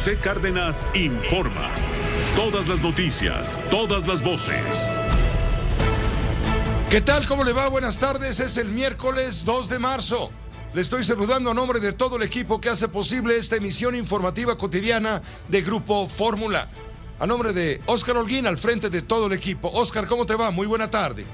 José Cárdenas informa. Todas las noticias, todas las voces. ¿Qué tal? ¿Cómo le va? Buenas tardes. Es el miércoles 2 de marzo. Le estoy saludando a nombre de todo el equipo que hace posible esta emisión informativa cotidiana de Grupo Fórmula. A nombre de Óscar Holguín, al frente de todo el equipo. Óscar, ¿cómo te va? Muy buena tarde.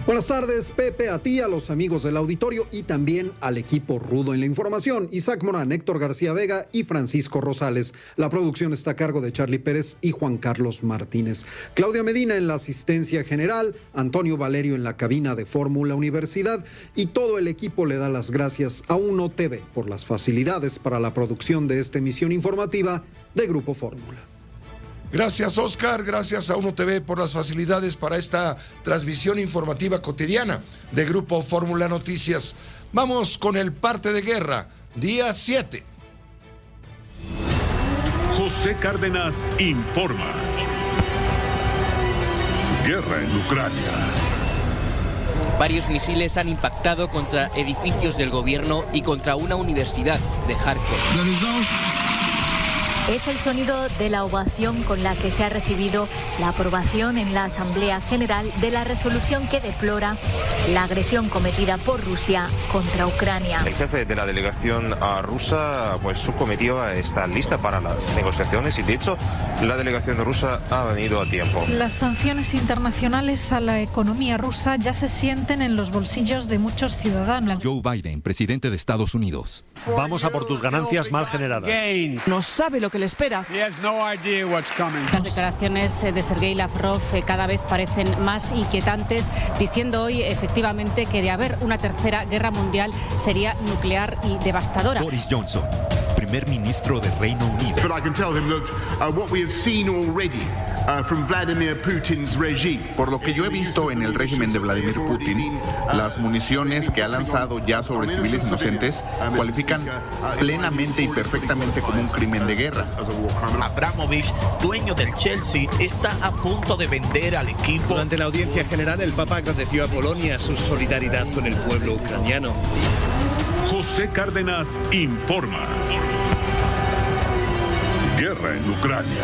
Buenas tardes, Pepe, a ti, a los amigos del auditorio y también al equipo rudo en la información. Isaac Morán, Héctor García Vega y Francisco Rosales. La producción está a cargo de Charlie Pérez y Juan Carlos Martínez. Claudia Medina en la asistencia general, Antonio Valerio en la cabina de Fórmula Universidad y todo el equipo le da las gracias a Uno TV por las facilidades para la producción de esta emisión informativa de Grupo Fórmula. Gracias, Óscar. Gracias a Uno TV por las facilidades para esta transmisión informativa cotidiana de Grupo Fórmula Noticias. Vamos con el parte de guerra, día 7. José Cárdenas informa. Guerra en Ucrania. Varios misiles han impactado contra edificios del gobierno y contra una universidad de Kharkov. Es el sonido de la ovación con la que se ha recibido la aprobación en la Asamblea General de la resolución que deplora la agresión cometida por Rusia contra Ucrania. El jefe de la delegación rusa, su comitiva está lista para las negociaciones y de hecho la delegación rusa ha venido a tiempo. Las sanciones internacionales a la economía rusa ya se sienten en los bolsillos de muchos ciudadanos. Joe Biden, presidente de Estados Unidos. Vamos a por tus ganancias mal generadas. No sabe lo que le espera. Las declaraciones de Sergei Lavrov cada vez parecen más inquietantes, diciendo hoy efectivamente que de haber una tercera guerra mundial sería nuclear y devastadora. Boris Johnson, primer ministro de Reino Unido. Por lo que yo he visto en el régimen de Vladimir Putin, las municiones que ha lanzado ya sobre civiles inocentes cualifican plenamente y perfectamente como un crimen de guerra. Abramovich, dueño del Chelsea, está a punto de vender al equipo. Durante la audiencia general, el Papa agradeció a Polonia su solidaridad con el pueblo ucraniano. José Cárdenas informa. Guerra en Ucrania.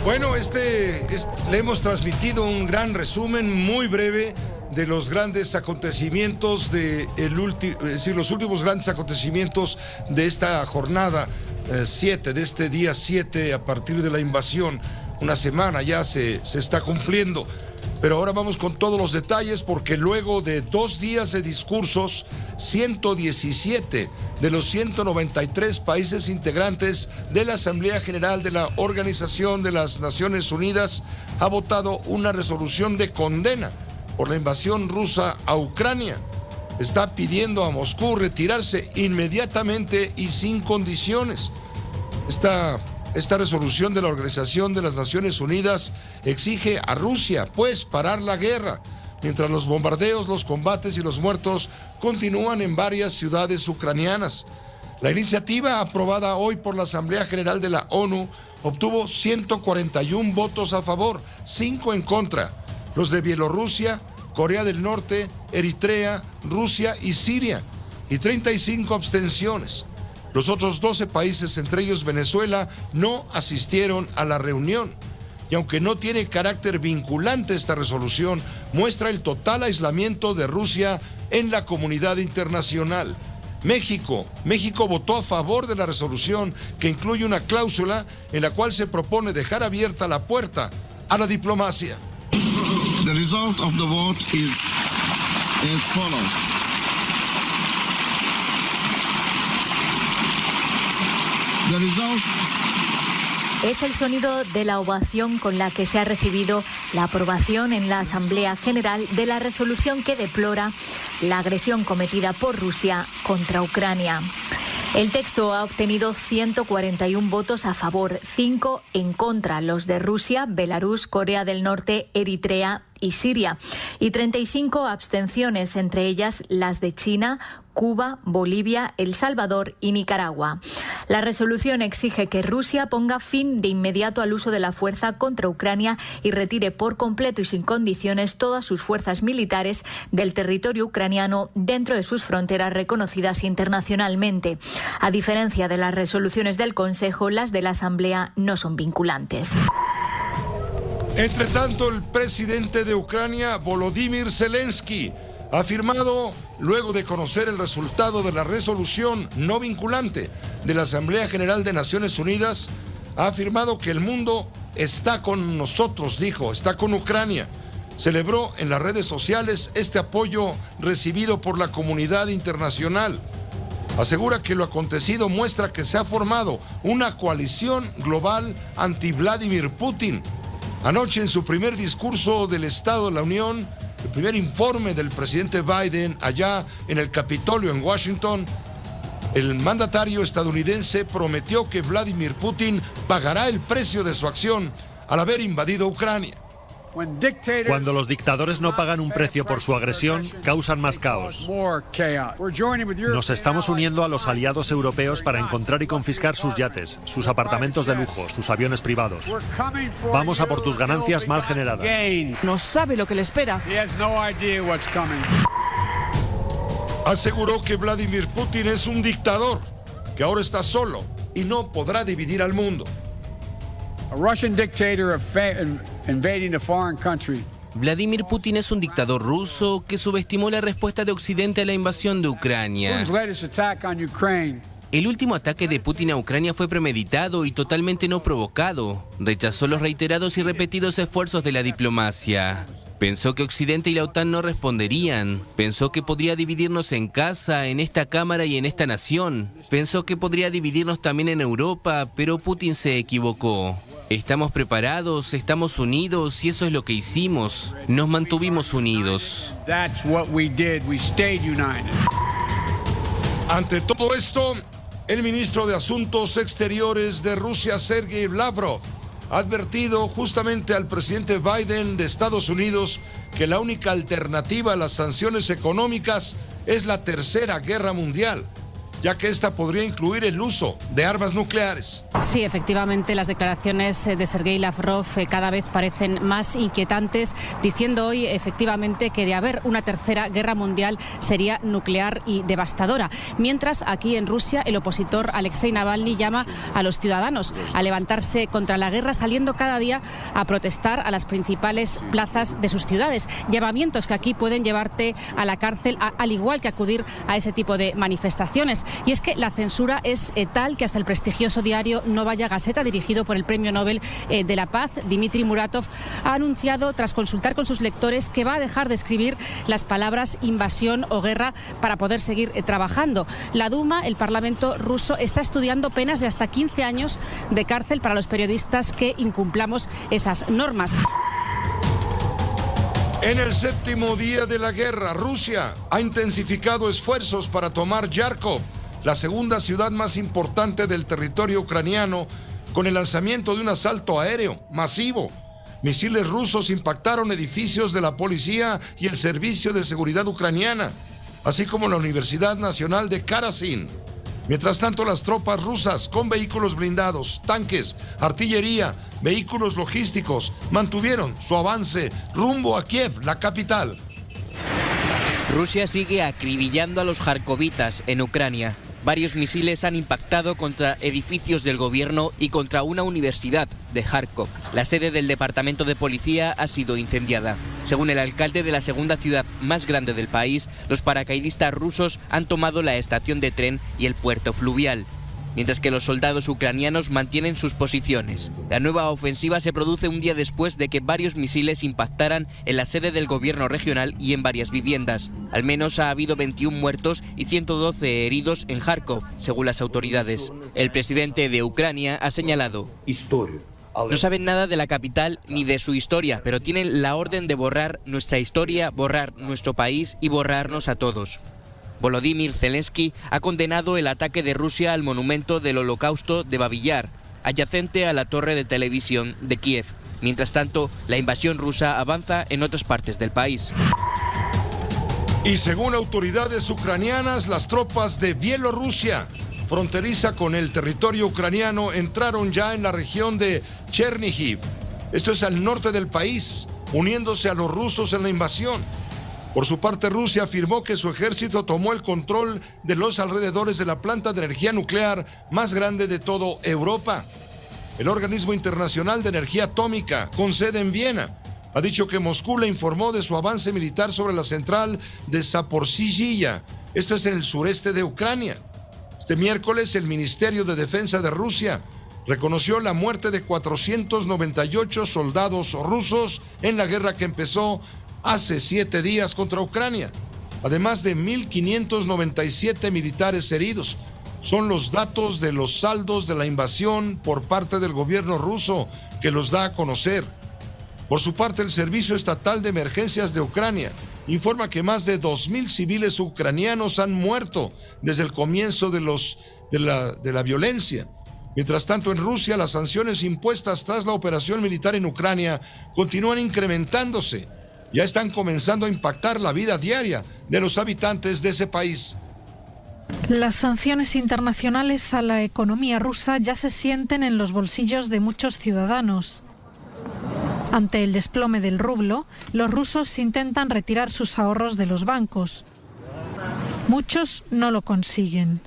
Bueno, le hemos transmitido un gran resumen muy breve de los grandes acontecimientos los últimos grandes acontecimientos de esta jornada 7, de este día 7 a partir de la invasión. Una semana ya se está cumpliendo. Pero ahora vamos con todos los detalles porque luego de 2 días de discursos, 117 de los 193 países integrantes de la Asamblea General de la Organización de las Naciones Unidas ha votado una resolución de condena por la invasión rusa a Ucrania. Está pidiendo a Moscú retirarse inmediatamente y sin condiciones. Esta resolución de la Organización de las Naciones Unidas exige a Rusia, parar la guerra, mientras los bombardeos, los combates y los muertos continúan en varias ciudades ucranianas. La iniciativa, aprobada hoy por la Asamblea General de la ONU, obtuvo 141 votos a favor, 5 en contra. Los de Bielorrusia, Corea del Norte, Eritrea, Rusia y Siria, y 35 abstenciones. Los otros 12 países, entre ellos Venezuela, no asistieron a la reunión. Y aunque no tiene carácter vinculante esta resolución, muestra el total aislamiento de Rusia en la comunidad internacional. México votó a favor de la resolución que incluye una cláusula en la cual se propone dejar abierta la puerta a la diplomacia. The result of the vote is as follows. The result. Es el sonido de la ovación con la que se ha recibido la aprobación en la Asamblea General de la resolución que deplora la agresión cometida por Rusia contra Ucrania. El texto ha obtenido 141 votos a favor, 5 en contra, los de Rusia, Belarus, Corea del Norte, Eritrea y Siria, y 35 abstenciones, entre ellas las de China, Cuba, Bolivia, El Salvador y Nicaragua. La resolución exige que Rusia ponga fin de inmediato al uso de la fuerza contra Ucrania y retire por completo y sin condiciones todas sus fuerzas militares del territorio ucraniano dentro de sus fronteras reconocidas internacionalmente. A diferencia de las resoluciones del Consejo, las de la Asamblea no son vinculantes. Entre tanto, el presidente de Ucrania, Volodymyr Zelensky, ha afirmado, luego de conocer el resultado de la resolución no vinculante de la Asamblea General de Naciones Unidas, ha afirmado que el mundo está con nosotros, dijo, está con Ucrania. Celebró en las redes sociales este apoyo recibido por la comunidad internacional. Asegura que lo acontecido muestra que se ha formado una coalición global anti-Vladimir Putin. Anoche, en su primer discurso del Estado de la Unión, el primer informe del presidente Biden allá en el Capitolio en Washington, el mandatario estadounidense prometió que Vladimir Putin pagará el precio de su acción al haber invadido Ucrania. Cuando los dictadores no pagan un precio por su agresión, causan más caos. Nos estamos uniendo a los aliados europeos para encontrar y confiscar sus yates, sus apartamentos de lujo, sus aviones privados. Vamos a por tus ganancias mal generadas. No sabe lo que le espera. Aseguró que Vladimir Putin es un dictador, que ahora está solo y no podrá dividir al mundo. Vladimir Putin es un dictador ruso que subestimó la respuesta de Occidente a la invasión de Ucrania. El último ataque de Putin a Ucrania fue premeditado y totalmente no provocado. Rechazó los reiterados y repetidos esfuerzos de la diplomacia. Pensó que Occidente y la OTAN no responderían. Pensó que podría dividirnos en casa, en esta Cámara y en esta nación. Pensó que podría dividirnos también en Europa, pero Putin se equivocó. Estamos preparados, estamos unidos y eso es lo que hicimos. Nos mantuvimos unidos. Ante todo esto, el ministro de Asuntos Exteriores de Rusia, Sergei Lavrov, ha advertido justamente al presidente Biden de Estados Unidos que la única alternativa a las sanciones económicas es la Tercera Guerra Mundial, ya que esta podría incluir el uso de armas nucleares. Sí, efectivamente, las declaraciones de Sergei Lavrov cada vez parecen más inquietantes, diciendo hoy efectivamente que de haber una tercera guerra mundial sería nuclear y devastadora. Mientras aquí en Rusia el opositor Alexei Navalny llama a los ciudadanos a levantarse contra la guerra, saliendo cada día a protestar a las principales plazas de sus ciudades. Llamamientos que aquí pueden llevarte a la cárcel, al igual que acudir a ese tipo de manifestaciones. Y es que la censura es tal que hasta el prestigioso diario Novaya Gazeta, dirigido por el Premio Nobel de la Paz, Dmitry Muratov, ha anunciado, tras consultar con sus lectores, que va a dejar de escribir las palabras invasión o guerra para poder seguir trabajando. La Duma, el Parlamento ruso, está estudiando penas de hasta 15 años de cárcel para los periodistas que incumplamos esas normas. En el séptimo día de la guerra, Rusia ha intensificado esfuerzos para tomar Yarkov, la segunda ciudad más importante del territorio ucraniano, con el lanzamiento de un asalto aéreo masivo. Misiles rusos impactaron edificios de la policía y el Servicio de Seguridad ucraniana, así como la Universidad Nacional de Karasin. Mientras tanto, las tropas rusas, con vehículos blindados, tanques, artillería, vehículos logísticos, mantuvieron su avance rumbo a Kiev, la capital. Rusia sigue acribillando a los jarkovitas en Ucrania. Varios misiles han impactado contra edificios del gobierno y contra una universidad de Kharkov. La sede del departamento de policía ha sido incendiada. Según el alcalde de la segunda ciudad más grande del país, los paracaidistas rusos han tomado la estación de tren y el puerto fluvial, mientras que los soldados ucranianos mantienen sus posiciones. La nueva ofensiva se produce un día después de que varios misiles impactaran en la sede del gobierno regional y en varias viviendas. Al menos ha habido 21 muertos y 112 heridos en Kharkov, según las autoridades. El presidente de Ucrania ha señalado: no saben nada de la capital ni de su historia, pero tienen la orden de borrar nuestra historia, borrar nuestro país y borrarnos a todos. Volodymyr Zelensky ha condenado el ataque de Rusia al monumento del Holocausto de Babi Yar, adyacente a la torre de televisión de Kiev. Mientras tanto, la invasión rusa avanza en otras partes del país. Y según autoridades ucranianas, las tropas de Bielorrusia, fronteriza con el territorio ucraniano, entraron ya en la región de Chernihiv. Esto es al norte del país, uniéndose a los rusos en la invasión. Por su parte, Rusia afirmó que su ejército tomó el control de los alrededores de la planta de energía nuclear más grande de toda Europa. El Organismo Internacional de Energía Atómica, con sede en Viena, ha dicho que Moscú le informó de su avance militar sobre la central de Zaporizhzhia. Esto es en el sureste de Ucrania. Este miércoles, el Ministerio de Defensa de Rusia reconoció la muerte de 498 soldados rusos en la guerra que empezó hace 7 días contra Ucrania, además de 1.597 militares heridos. Son los datos de los saldos de la invasión por parte del gobierno ruso que los da a conocer. Por su parte, el Servicio Estatal de Emergencias de Ucrania informa que más de 2.000 civiles ucranianos han muerto desde el comienzo de la violencia. Mientras tanto, en Rusia, las sanciones impuestas tras la operación militar en Ucrania continúan incrementándose. Ya están comenzando a impactar la vida diaria de los habitantes de ese país. Las sanciones internacionales a la economía rusa ya se sienten en los bolsillos de muchos ciudadanos. Ante el desplome del rublo, los rusos intentan retirar sus ahorros de los bancos. Muchos no lo consiguen.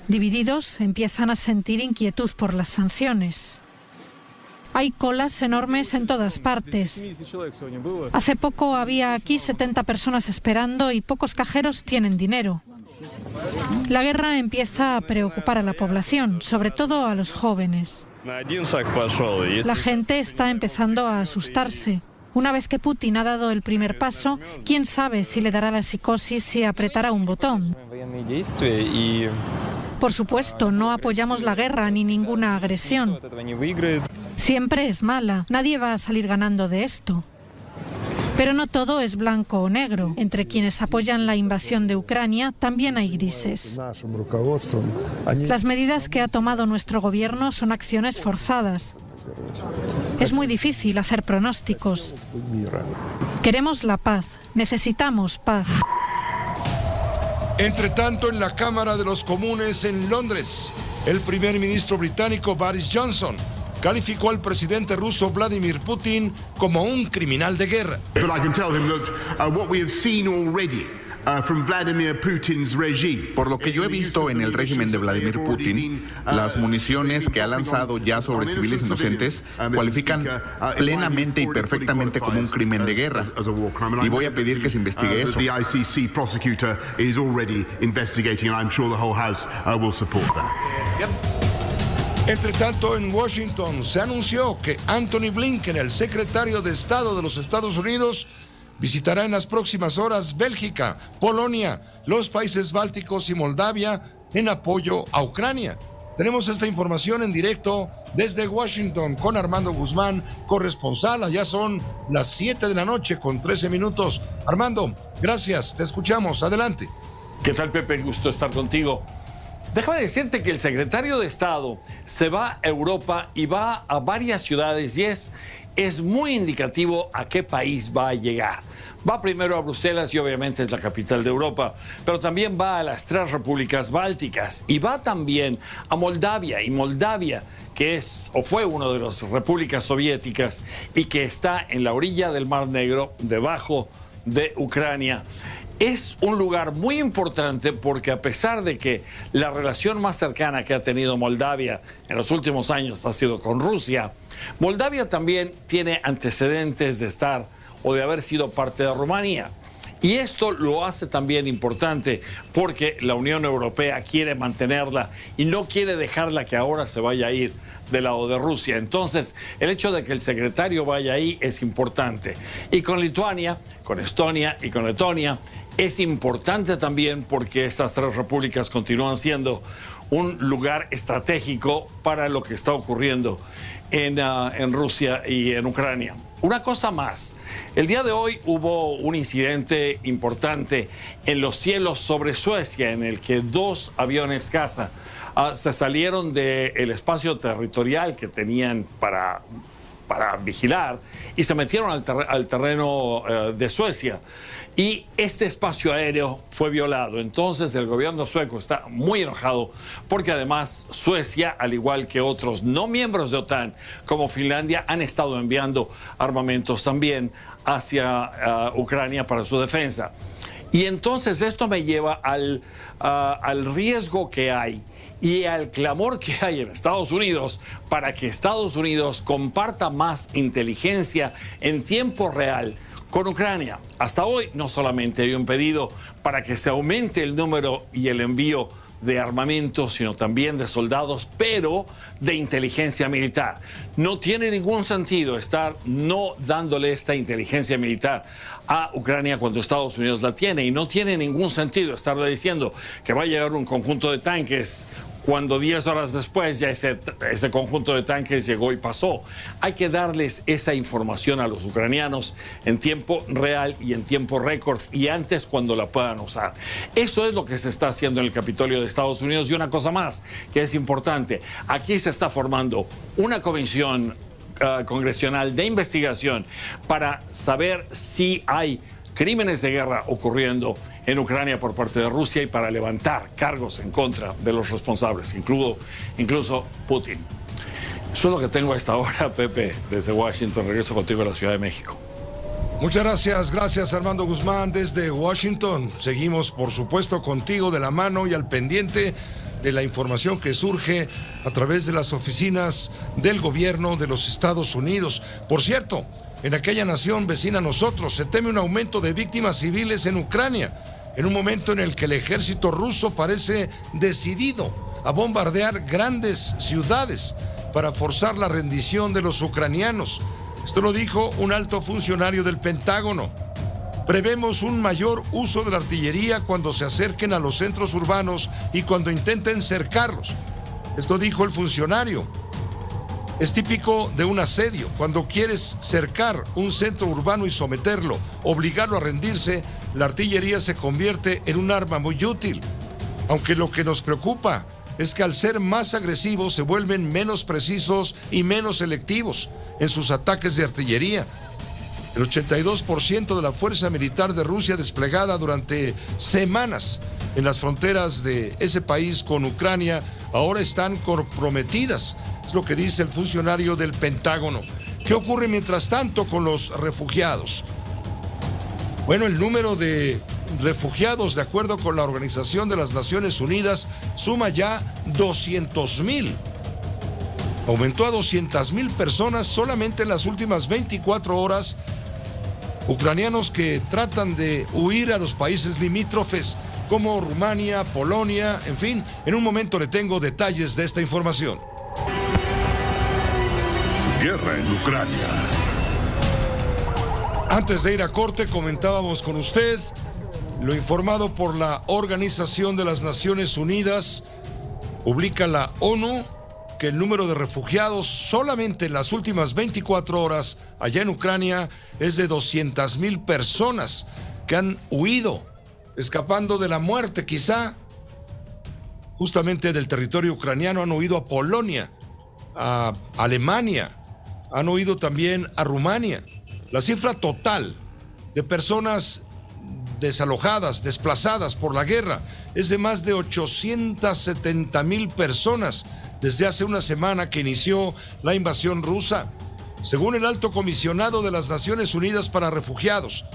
Divididos, empiezan a sentir inquietud por las sanciones. Hay colas enormes en todas partes. Hace poco había aquí 70 personas esperando y pocos cajeros tienen dinero. La guerra empieza a preocupar a la población, sobre todo a los jóvenes. La gente está empezando a asustarse. Una vez que Putin ha dado el primer paso, quién sabe si le dará la psicosis y apretará un botón. Por supuesto, no apoyamos la guerra ni ninguna agresión. Siempre es mala, nadie va a salir ganando de esto. Pero no todo es blanco o negro. Entre quienes apoyan la invasión de Ucrania también hay grises. Las medidas que ha tomado nuestro gobierno son acciones forzadas. Es muy difícil hacer pronósticos. Queremos la paz, necesitamos paz. Entre tanto, en la Cámara de los Comunes en Londres, el primer ministro británico Boris Johnson calificó al presidente ruso Vladimir Putin como un criminal de guerra. But I can tell him that what we have seen already from Vladimir Putin's regime. Por lo que yo he visto en el régimen de Vladimir Putin, las municiones que ha lanzado ya sobre civiles inocentes cualifican plenamente y perfectamente como un crimen de guerra. Y voy a pedir que se investigue eso. The ICC prosecutor is already investigating, and I'm sure the whole House will support that. Entre tanto, en Washington se anunció que Antony Blinken, el secretario de Estado de los Estados Unidos, visitará en las próximas horas Bélgica, Polonia, los países bálticos y Moldavia en apoyo a Ucrania. Tenemos esta información en directo desde Washington con Armando Guzmán, corresponsal. Allá son las 7 de la noche con 13 minutos. Armando, gracias, te escuchamos. Adelante. ¿Qué tal, Pepe? Gusto estar contigo. Déjame decirte que el secretario de Estado se va a Europa y va a varias ciudades y es muy indicativo a qué país va a llegar. Va primero a Bruselas y obviamente es la capital de Europa, pero también va a las 3 repúblicas bálticas y va también a Moldavia. Y Moldavia, que es o fue una de las repúblicas soviéticas y que está en la orilla del Mar Negro, debajo de Ucrania, es un lugar muy importante porque a pesar de que la relación más cercana que ha tenido Moldavia en los últimos años ha sido con Rusia, Moldavia también tiene antecedentes de estar o de haber sido parte de Rumanía. Y esto lo hace también importante porque la Unión Europea quiere mantenerla y no quiere dejarla que ahora se vaya a ir del lado de Rusia. Entonces, el hecho de que el secretario vaya ahí es importante. Y con Lituania, con Estonia y con Letonia es importante también porque estas 3 repúblicas continúan siendo un lugar estratégico para lo que está ocurriendo en Rusia y en Ucrania. Una cosa más, el día de hoy hubo un incidente importante en los cielos sobre Suecia en el que 2 aviones caza se salieron del espacio territorial que tenían para para vigilar y se metieron al terreno de Suecia. Y este espacio aéreo fue violado. Entonces el gobierno sueco está muy enojado porque además Suecia, al igual que otros no miembros de OTAN como Finlandia, han estado enviando armamentos también hacia Ucrania para su defensa. Y entonces esto me lleva al riesgo que hay y al clamor que hay en Estados Unidos para que Estados Unidos comparta más inteligencia en tiempo real con Ucrania. Hasta hoy no solamente hay un pedido para que se aumente el número y el envío de armamento, sino también de soldados, pero de inteligencia militar. No tiene ningún sentido estar no dándole esta inteligencia militar a Ucrania cuando Estados Unidos la tiene, y no tiene ningún sentido estarle diciendo que va a llegar un conjunto de tanques cuando 10 horas después ya ese conjunto de tanques llegó y pasó. Hay que darles esa información a los ucranianos en tiempo real y en tiempo récord y antes cuando la puedan usar. Eso es lo que se está haciendo en el Capitolio de Estados Unidos. Y una cosa más que es importante, aquí se está formando una comisión congresional de investigación para saber si hay crímenes de guerra ocurriendo en Ucrania por parte de Rusia y para levantar cargos en contra de los responsables, incluso Putin. Eso es lo que tengo a esta hora, Pepe, desde Washington. Regreso contigo a la Ciudad de México. Muchas gracias Armando Guzmán desde Washington. Seguimos, por supuesto, contigo de la mano y al pendiente de la información que surge a través de las oficinas del gobierno de los Estados Unidos. Por cierto, en aquella nación vecina a nosotros se teme un aumento de víctimas civiles en Ucrania, en un momento en el que el ejército ruso parece decidido a bombardear grandes ciudades para forzar la rendición de los ucranianos. Esto lo dijo un alto funcionario del Pentágono. Prevemos un mayor uso de la artillería cuando se acerquen a los centros urbanos y cuando intenten cercarlos. Esto dijo el funcionario. Es típico de un asedio. Cuando quieres cercar un centro urbano y someterlo, obligarlo a rendirse, la artillería se convierte en un arma muy útil. Aunque lo que nos preocupa es que al ser más agresivos se vuelven menos precisos y menos selectivos en sus ataques de artillería. El 82% de la fuerza militar de Rusia desplegada durante semanas en las fronteras de ese país con Ucrania ahora están comprometidas. Es lo que dice el funcionario del Pentágono. ¿Qué ocurre mientras tanto con los refugiados? Bueno, el número de refugiados, de acuerdo con la Organización de las Naciones Unidas, suma ya 200,000. Aumentó a 200,000 personas solamente en las últimas 24 horas. Ucranianos que tratan de huir a los países limítrofes como Rumania, Polonia, en fin. En un momento le tengo detalles de esta información. Guerra en Ucrania. Antes de ir a corte, comentábamos con usted lo informado por la Organización de las Naciones Unidas. Publica la ONU que el número de refugiados solamente en las últimas 24 horas allá en Ucrania es de 200,000 personas que han huido, escapando de la muerte quizá, justamente del territorio ucraniano. Han huido a Polonia, a Alemania, han huido también a Rumania. La cifra total de personas desalojadas, desplazadas por la guerra, es de más de 870,000 personas desde hace una semana que inició la invasión rusa. Según el alto comisionado de las Naciones Unidas para Refugiados,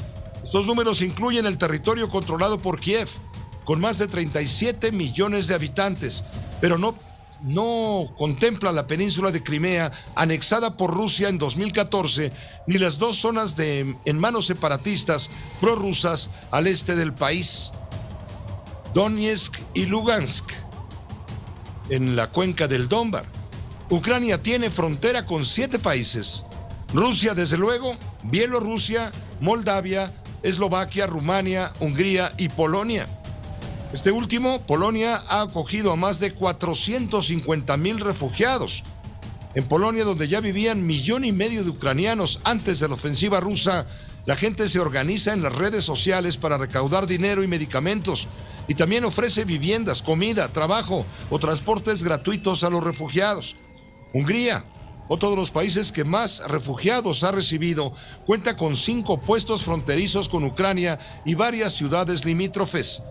estos números incluyen el territorio controlado por Kiev, con más de 37 millones de habitantes, pero no contempla la península de Crimea, anexada por Rusia en 2014, ni las dos zonas en manos separatistas prorrusas al este del país, Donetsk y Lugansk, en la cuenca del Donbar. Ucrania tiene frontera con 7 países: Rusia, desde luego, Bielorrusia, Moldavia, Eslovaquia, Rumania, Hungría y Polonia. Este último, Polonia, ha acogido a más de 450,000 refugiados. En Polonia, donde ya vivían 1,5 millones de ucranianos antes de la ofensiva rusa, la gente se organiza en las redes sociales para recaudar dinero y medicamentos, y también ofrece viviendas, comida, trabajo o transportes gratuitos a los refugiados. Hungría otro de los países que más refugiados ha recibido, cuenta con 5 puestos fronterizos con Ucrania y varias ciudades limítrofes.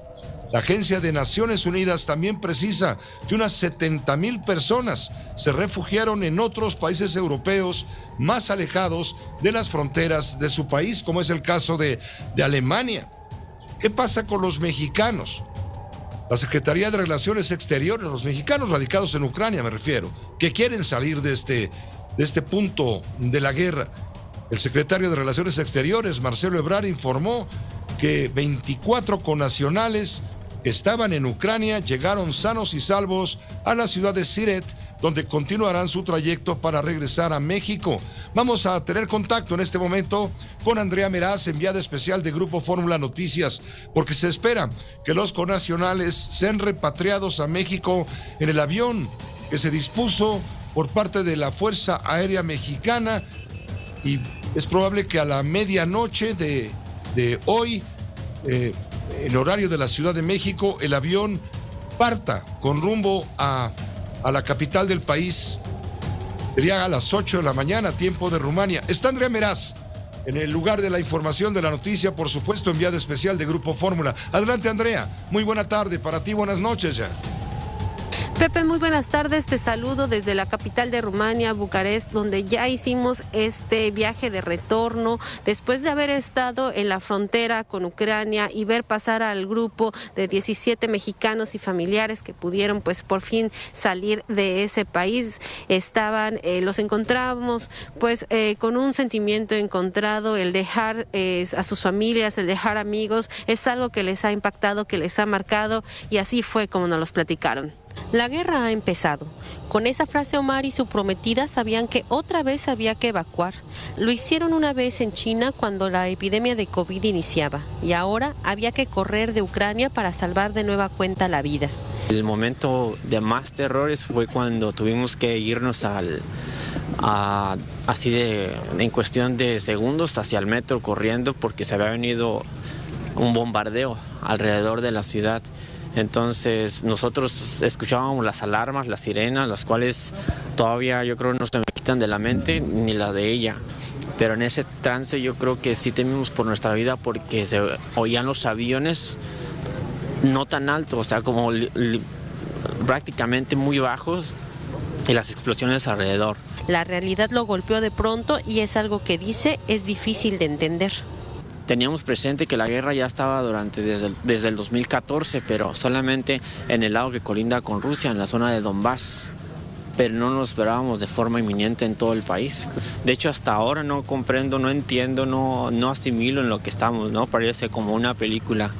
La Agencia de Naciones Unidas también precisa que unas 70,000 personas se refugiaron en otros países europeos más alejados de las fronteras de su país, como es el caso de Alemania. ¿Qué pasa con los mexicanos? La Secretaría de Relaciones Exteriores, los mexicanos radicados en Ucrania me refiero, que quieren salir de este punto de la guerra. El secretario de Relaciones Exteriores, Marcelo Ebrard, informó que 24 connacionales que estaban en Ucrania llegaron sanos y salvos a la ciudad de Siret, donde continuarán su trayecto para regresar a México. Vamos a tener contacto en este momento con Andrea Meraz, enviada especial de Grupo Fórmula Noticias, porque se espera que los connacionales sean repatriados a México en el avión que se dispuso por parte de la Fuerza Aérea Mexicana, y es probable que a la medianoche de hoy, en horario de la Ciudad de México, el avión parta con rumbo a la capital del país. Sería a las 8 de la mañana, tiempo de Rumania. Está Andrea Meraz en el lugar de la información de la noticia, por supuesto, enviada especial de Grupo Fórmula. Adelante, Andrea. Muy buena tarde para ti, buenas noches ya. Pepe, muy buenas tardes, te saludo desde la capital de Rumania, Bucarest, donde ya hicimos este viaje de retorno después de haber estado en la frontera con Ucrania y ver pasar al grupo de 17 mexicanos y familiares que pudieron pues por fin salir de ese país. Los encontramos pues con un sentimiento encontrado. El dejar a sus familias, el dejar amigos, es algo que les ha impactado, que les ha marcado, y así fue como nos los platicaron. La guerra ha empezado. Con esa frase, Omar y su prometida sabían que otra vez había que evacuar. Lo hicieron una vez en China cuando la epidemia de COVID iniciaba, y ahora había que correr de Ucrania para salvar de nueva cuenta la vida. El momento de más terrores fue cuando tuvimos que irnos en cuestión de segundos hacia el metro corriendo, porque se había venido un bombardeo alrededor de la ciudad. Entonces nosotros escuchábamos las alarmas, las sirenas, las cuales todavía yo creo no se me quitan de la mente, ni la de ella. Pero en ese trance yo creo que sí temimos por nuestra vida, porque se oían los aviones no tan altos, o sea, como prácticamente muy bajos, y las explosiones alrededor. La realidad lo golpeó de pronto y es algo que dice es difícil de entender. Teníamos presente que la guerra ya estaba desde el 2014, pero solamente en el lado que colinda con Rusia, en la zona de Donbass. Pero no nos esperábamos de forma inminente en todo el país. De hecho, hasta ahora no comprendo, no entiendo, no asimilo en lo que estamos, ¿no? Parece como una película.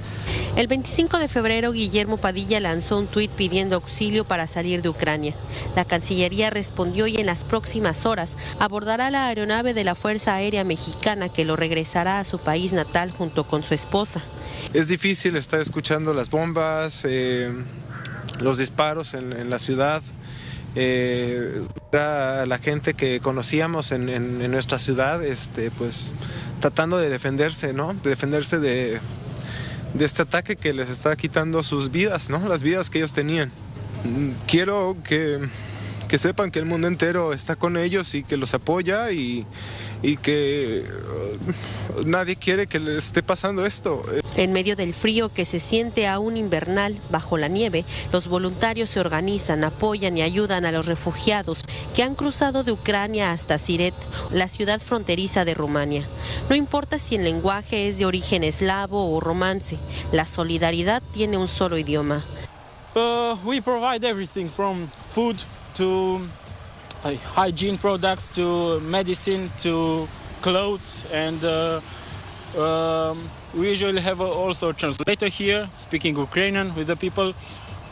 El 25 de febrero, Guillermo Padilla lanzó un tuit pidiendo auxilio para salir de Ucrania. La Cancillería respondió y en las próximas horas abordará la aeronave de la Fuerza Aérea Mexicana que lo regresará a su país natal junto con su esposa. Es difícil estar escuchando las bombas, los disparos en la ciudad. A la gente que conocíamos en nuestra ciudad, pues tratando de defenderse, ¿no? De defenderse de este ataque que les está quitando sus vidas, ¿no? Las vidas que ellos tenían. Quiero que sepan que el mundo entero está con ellos y que los apoya y que nadie quiere que les esté pasando esto. En medio del frío que se siente aún invernal bajo la nieve, los voluntarios se organizan, apoyan y ayudan a los refugiados que han cruzado de Ucrania hasta Siret, la ciudad fronteriza de Rumania. No importa si el lenguaje es de origen eslavo o romance, la solidaridad tiene un solo idioma. We provide everything from food to hygiene products to medicine to clothes, and we usually have also a translator here speaking Ukrainian with the people.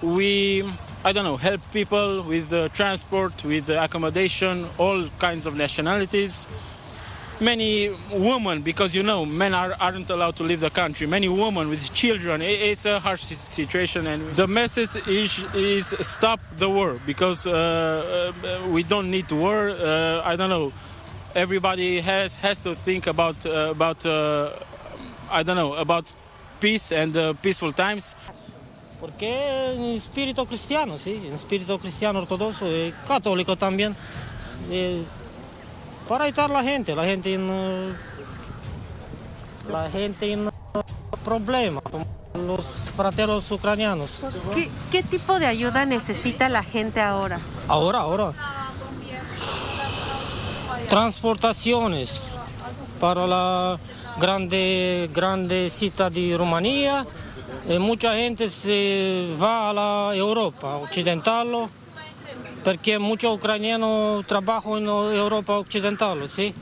We, help people with transport, with accommodation, all kinds of nationalities. Many women, because men aren't allowed to leave the country. Many women with children. It's a harsh situation, and the message is stop the war, because we don't need war. Everybody has to think about peace and peaceful times. Porque en espíritu cristiano, sí, en espíritu cristiano ortodoxo y católico también. para ayudar a la gente no problema, como los frateros ucranianos. ¿Qué tipo de ayuda necesita la gente ahora? Ahora. Transportaciones para la grande cita de Rumanía. Mucha gente se va a la Europa occidental porque muchos ucranianos trabajan en Europa occidental, ¿sí?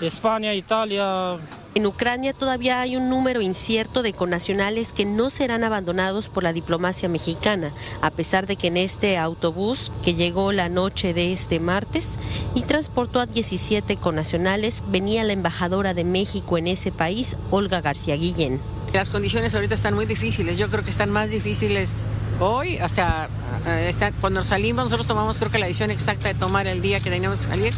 España, Italia. En Ucrania todavía hay un número incierto de connacionales que no serán abandonados por la diplomacia mexicana, a pesar de que en este autobús que llegó la noche de este martes y transportó a 17 connacionales, venía la embajadora de México en ese país, Olga García Guillén. Las condiciones ahorita están muy difíciles, yo creo que están más difíciles hoy, o sea, cuando salimos nosotros tomamos creo que la decisión exacta de tomar el día que teníamos que salir,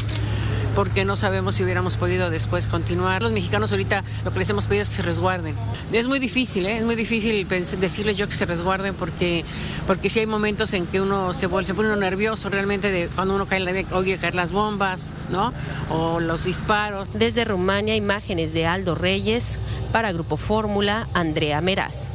porque no sabemos si hubiéramos podido después continuar. Los mexicanos ahorita lo que les hemos pedido es que se resguarden. Es muy difícil decirles yo que se resguarden porque sí hay momentos en que uno se pone uno nervioso realmente de cuando uno oye caer las bombas, ¿no? O los disparos. Desde Rumania, imágenes de Aldo Reyes, para Grupo Fórmula, Andrea Meraz.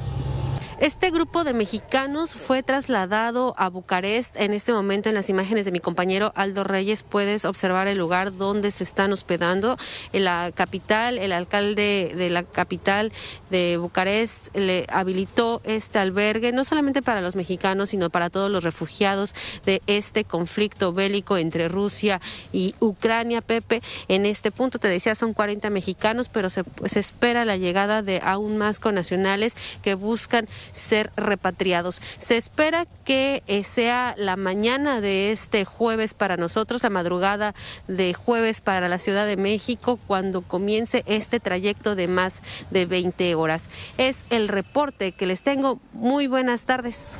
Este grupo de mexicanos fue trasladado a Bucarest. En este momento, en las imágenes de mi compañero Aldo Reyes, puedes observar el lugar donde se están hospedando. En la capital, el alcalde de la capital de Bucarest le habilitó este albergue, no solamente para los mexicanos, sino para todos los refugiados de este conflicto bélico entre Rusia y Ucrania. Pepe, en este punto, te decía, son 40 mexicanos, pero se espera la llegada de aún más connacionales que buscan ser repatriados. Se espera que sea la mañana de este jueves para nosotros, la madrugada de jueves para la Ciudad de México, cuando comience este trayecto de más de 20 horas. Es el reporte que les tengo. Muy buenas tardes.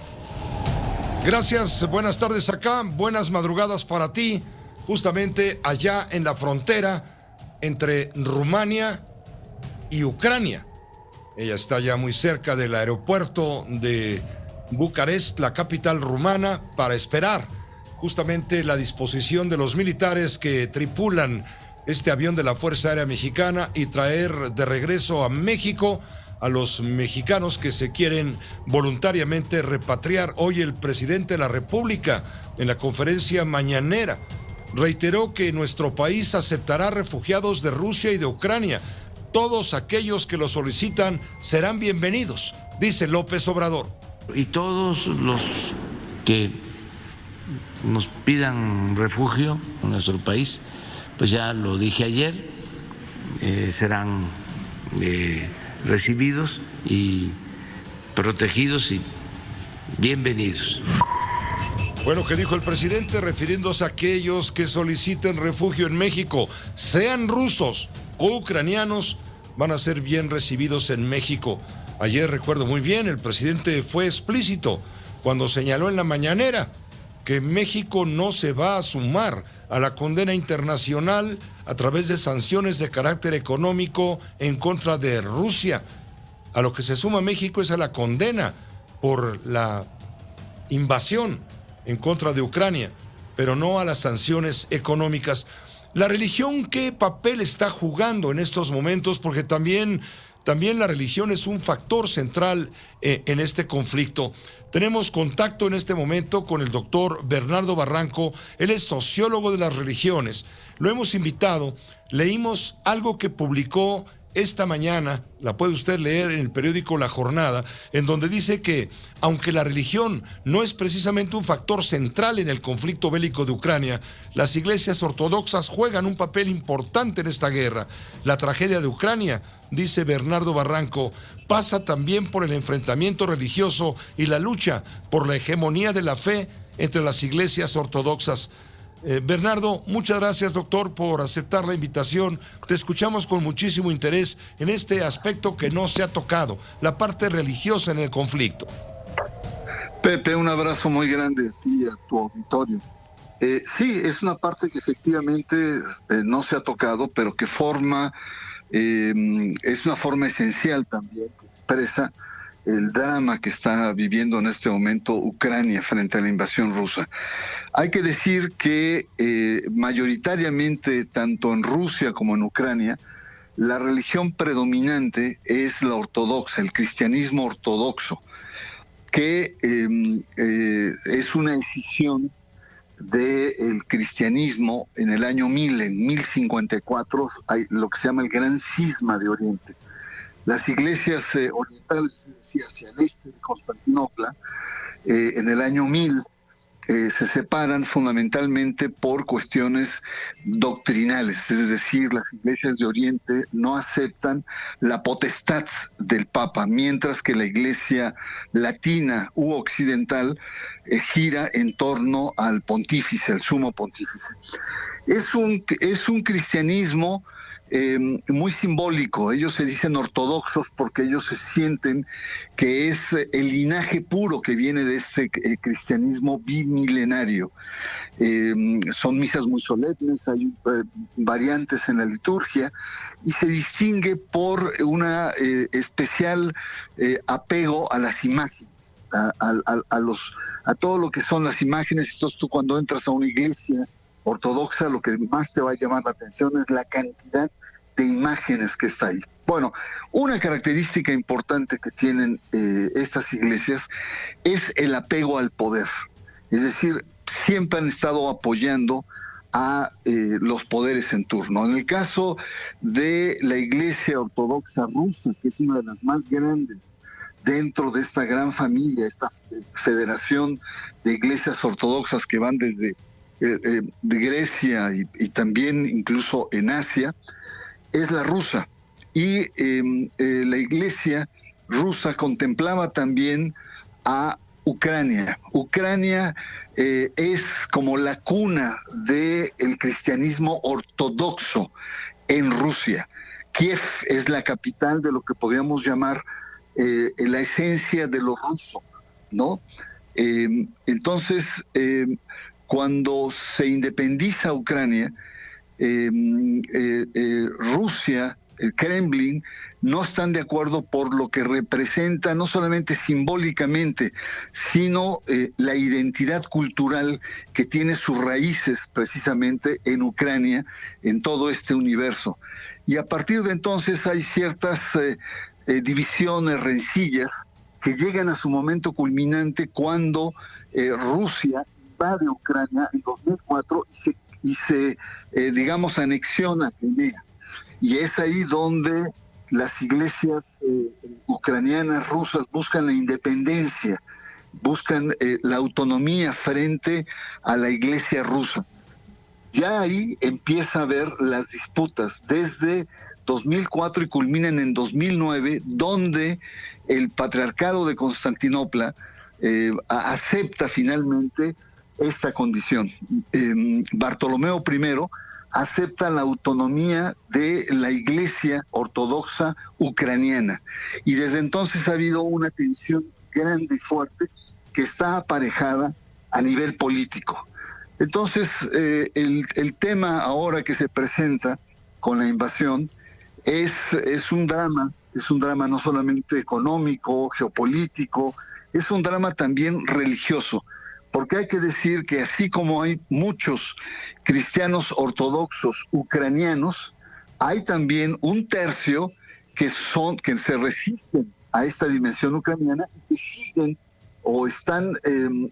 Gracias, buenas tardes acá, buenas madrugadas para ti, justamente allá en la frontera entre Rumania y Ucrania. Ella está ya muy cerca del aeropuerto de Bucarest, la capital rumana, para esperar justamente la disposición de los militares que tripulan este avión de la Fuerza Aérea Mexicana y traer de regreso a México a los mexicanos que se quieren voluntariamente repatriar. Hoy el presidente de la República, en la conferencia mañanera, reiteró que nuestro país aceptará refugiados de Rusia y de Ucrania. Todos aquellos que lo solicitan serán bienvenidos, dice López Obrador. Y todos los que nos pidan refugio en nuestro país, pues ya lo dije ayer, serán recibidos y protegidos y bienvenidos. Bueno, ¿qué dijo el presidente refiriéndose a aquellos que soliciten refugio en México, sean rusos o ucranianos, van a ser bien recibidos en México? Ayer, recuerdo muy bien, el presidente fue explícito cuando señaló en la mañanera que México no se va a sumar a la condena internacional a través de sanciones de carácter económico en contra de Rusia. A lo que se suma México es a la condena por la invasión en contra de Ucrania, pero no a las sanciones económicas. La religión, ¿qué papel está jugando en estos momentos? Porque también la religión es un factor central en este conflicto. Tenemos contacto en este momento con el doctor Bernardo Barranco. Él es sociólogo de las religiones. Lo hemos invitado. Leímos algo que publicó esta mañana, la puede usted leer en el periódico La Jornada, en donde dice que, aunque la religión no es precisamente un factor central en el conflicto bélico de Ucrania, las iglesias ortodoxas juegan un papel importante en esta guerra. La tragedia de Ucrania, dice Bernardo Barranco, pasa también por el enfrentamiento religioso y la lucha por la hegemonía de la fe entre las iglesias ortodoxas. Bernardo, muchas gracias, doctor, por aceptar la invitación. Te escuchamos con muchísimo interés en este aspecto que no se ha tocado, la parte religiosa en el conflicto. Pepe, un abrazo muy grande a ti y a tu auditorio. Sí, es una parte que efectivamente no se ha tocado, pero que es una forma esencial también, que expresa el drama que está viviendo en este momento Ucrania frente a la invasión rusa. Hay que decir que mayoritariamente, tanto en Rusia como en Ucrania, la religión predominante es la ortodoxa, el cristianismo ortodoxo, que es una decisión del cristianismo en el año 1000, en 1054, hay lo que se llama el Gran Cisma de Oriente. Las iglesias orientales, es decir, hacia el este de Constantinopla, en el año 1000 se separan fundamentalmente por cuestiones doctrinales, es decir, las iglesias de Oriente no aceptan la potestad del Papa, mientras que la iglesia latina u occidental gira en torno al pontífice, al sumo pontífice. Es un cristianismo muy simbólico. Ellos se dicen ortodoxos porque ellos se sienten que es el linaje puro que viene de este cristianismo bimilenario. Son misas muy solemnes, hay variantes en la liturgia y se distingue por una especial apego a las imágenes, a todo lo que son las imágenes. Entonces tú, cuando entras a una iglesia ortodoxa, lo que más te va a llamar la atención es la cantidad de imágenes que está ahí. Bueno, una característica importante que tienen estas iglesias es el apego al poder. Es decir, siempre han estado apoyando a los poderes en turno. En el caso de la Iglesia Ortodoxa Rusa, que es una de las más grandes dentro de esta gran familia, esta federación de iglesias ortodoxas que van desde de Grecia y también incluso en Asia, es la rusa. Y la iglesia rusa contemplaba también a Ucrania. Ucrania es como la cuna del cristianismo ortodoxo en Rusia. Kiev es la capital de lo que podríamos llamar la esencia de lo ruso, ¿no? Entonces, cuando se independiza Ucrania, Rusia, el Kremlin, no están de acuerdo por lo que representa, no solamente simbólicamente, sino la identidad cultural que tiene sus raíces precisamente en Ucrania, en todo este universo. Y a partir de entonces hay ciertas divisiones, rencillas, que llegan a su momento culminante cuando Rusia invade Ucrania en 2004 y se digamos, anexiona Crimea. Y es ahí donde las iglesias ucranianas, rusas, buscan la independencia, buscan la autonomía frente a la iglesia rusa. Ya ahí empieza a haber las disputas desde 2004 y culminan en 2009, donde el Patriarcado de Constantinopla acepta finalmente esta condición. Bartolomeo I acepta la autonomía de la Iglesia Ortodoxa Ucraniana. Y desde entonces ha habido una tensión grande y fuerte que está aparejada a nivel político. Entonces, el tema ahora que se presenta con la invasión es un drama no solamente económico, geopolítico, es un drama también religioso. Porque hay que decir que así como hay muchos cristianos ortodoxos ucranianos, hay también un tercio que se resisten a esta dimensión ucraniana y que siguen o están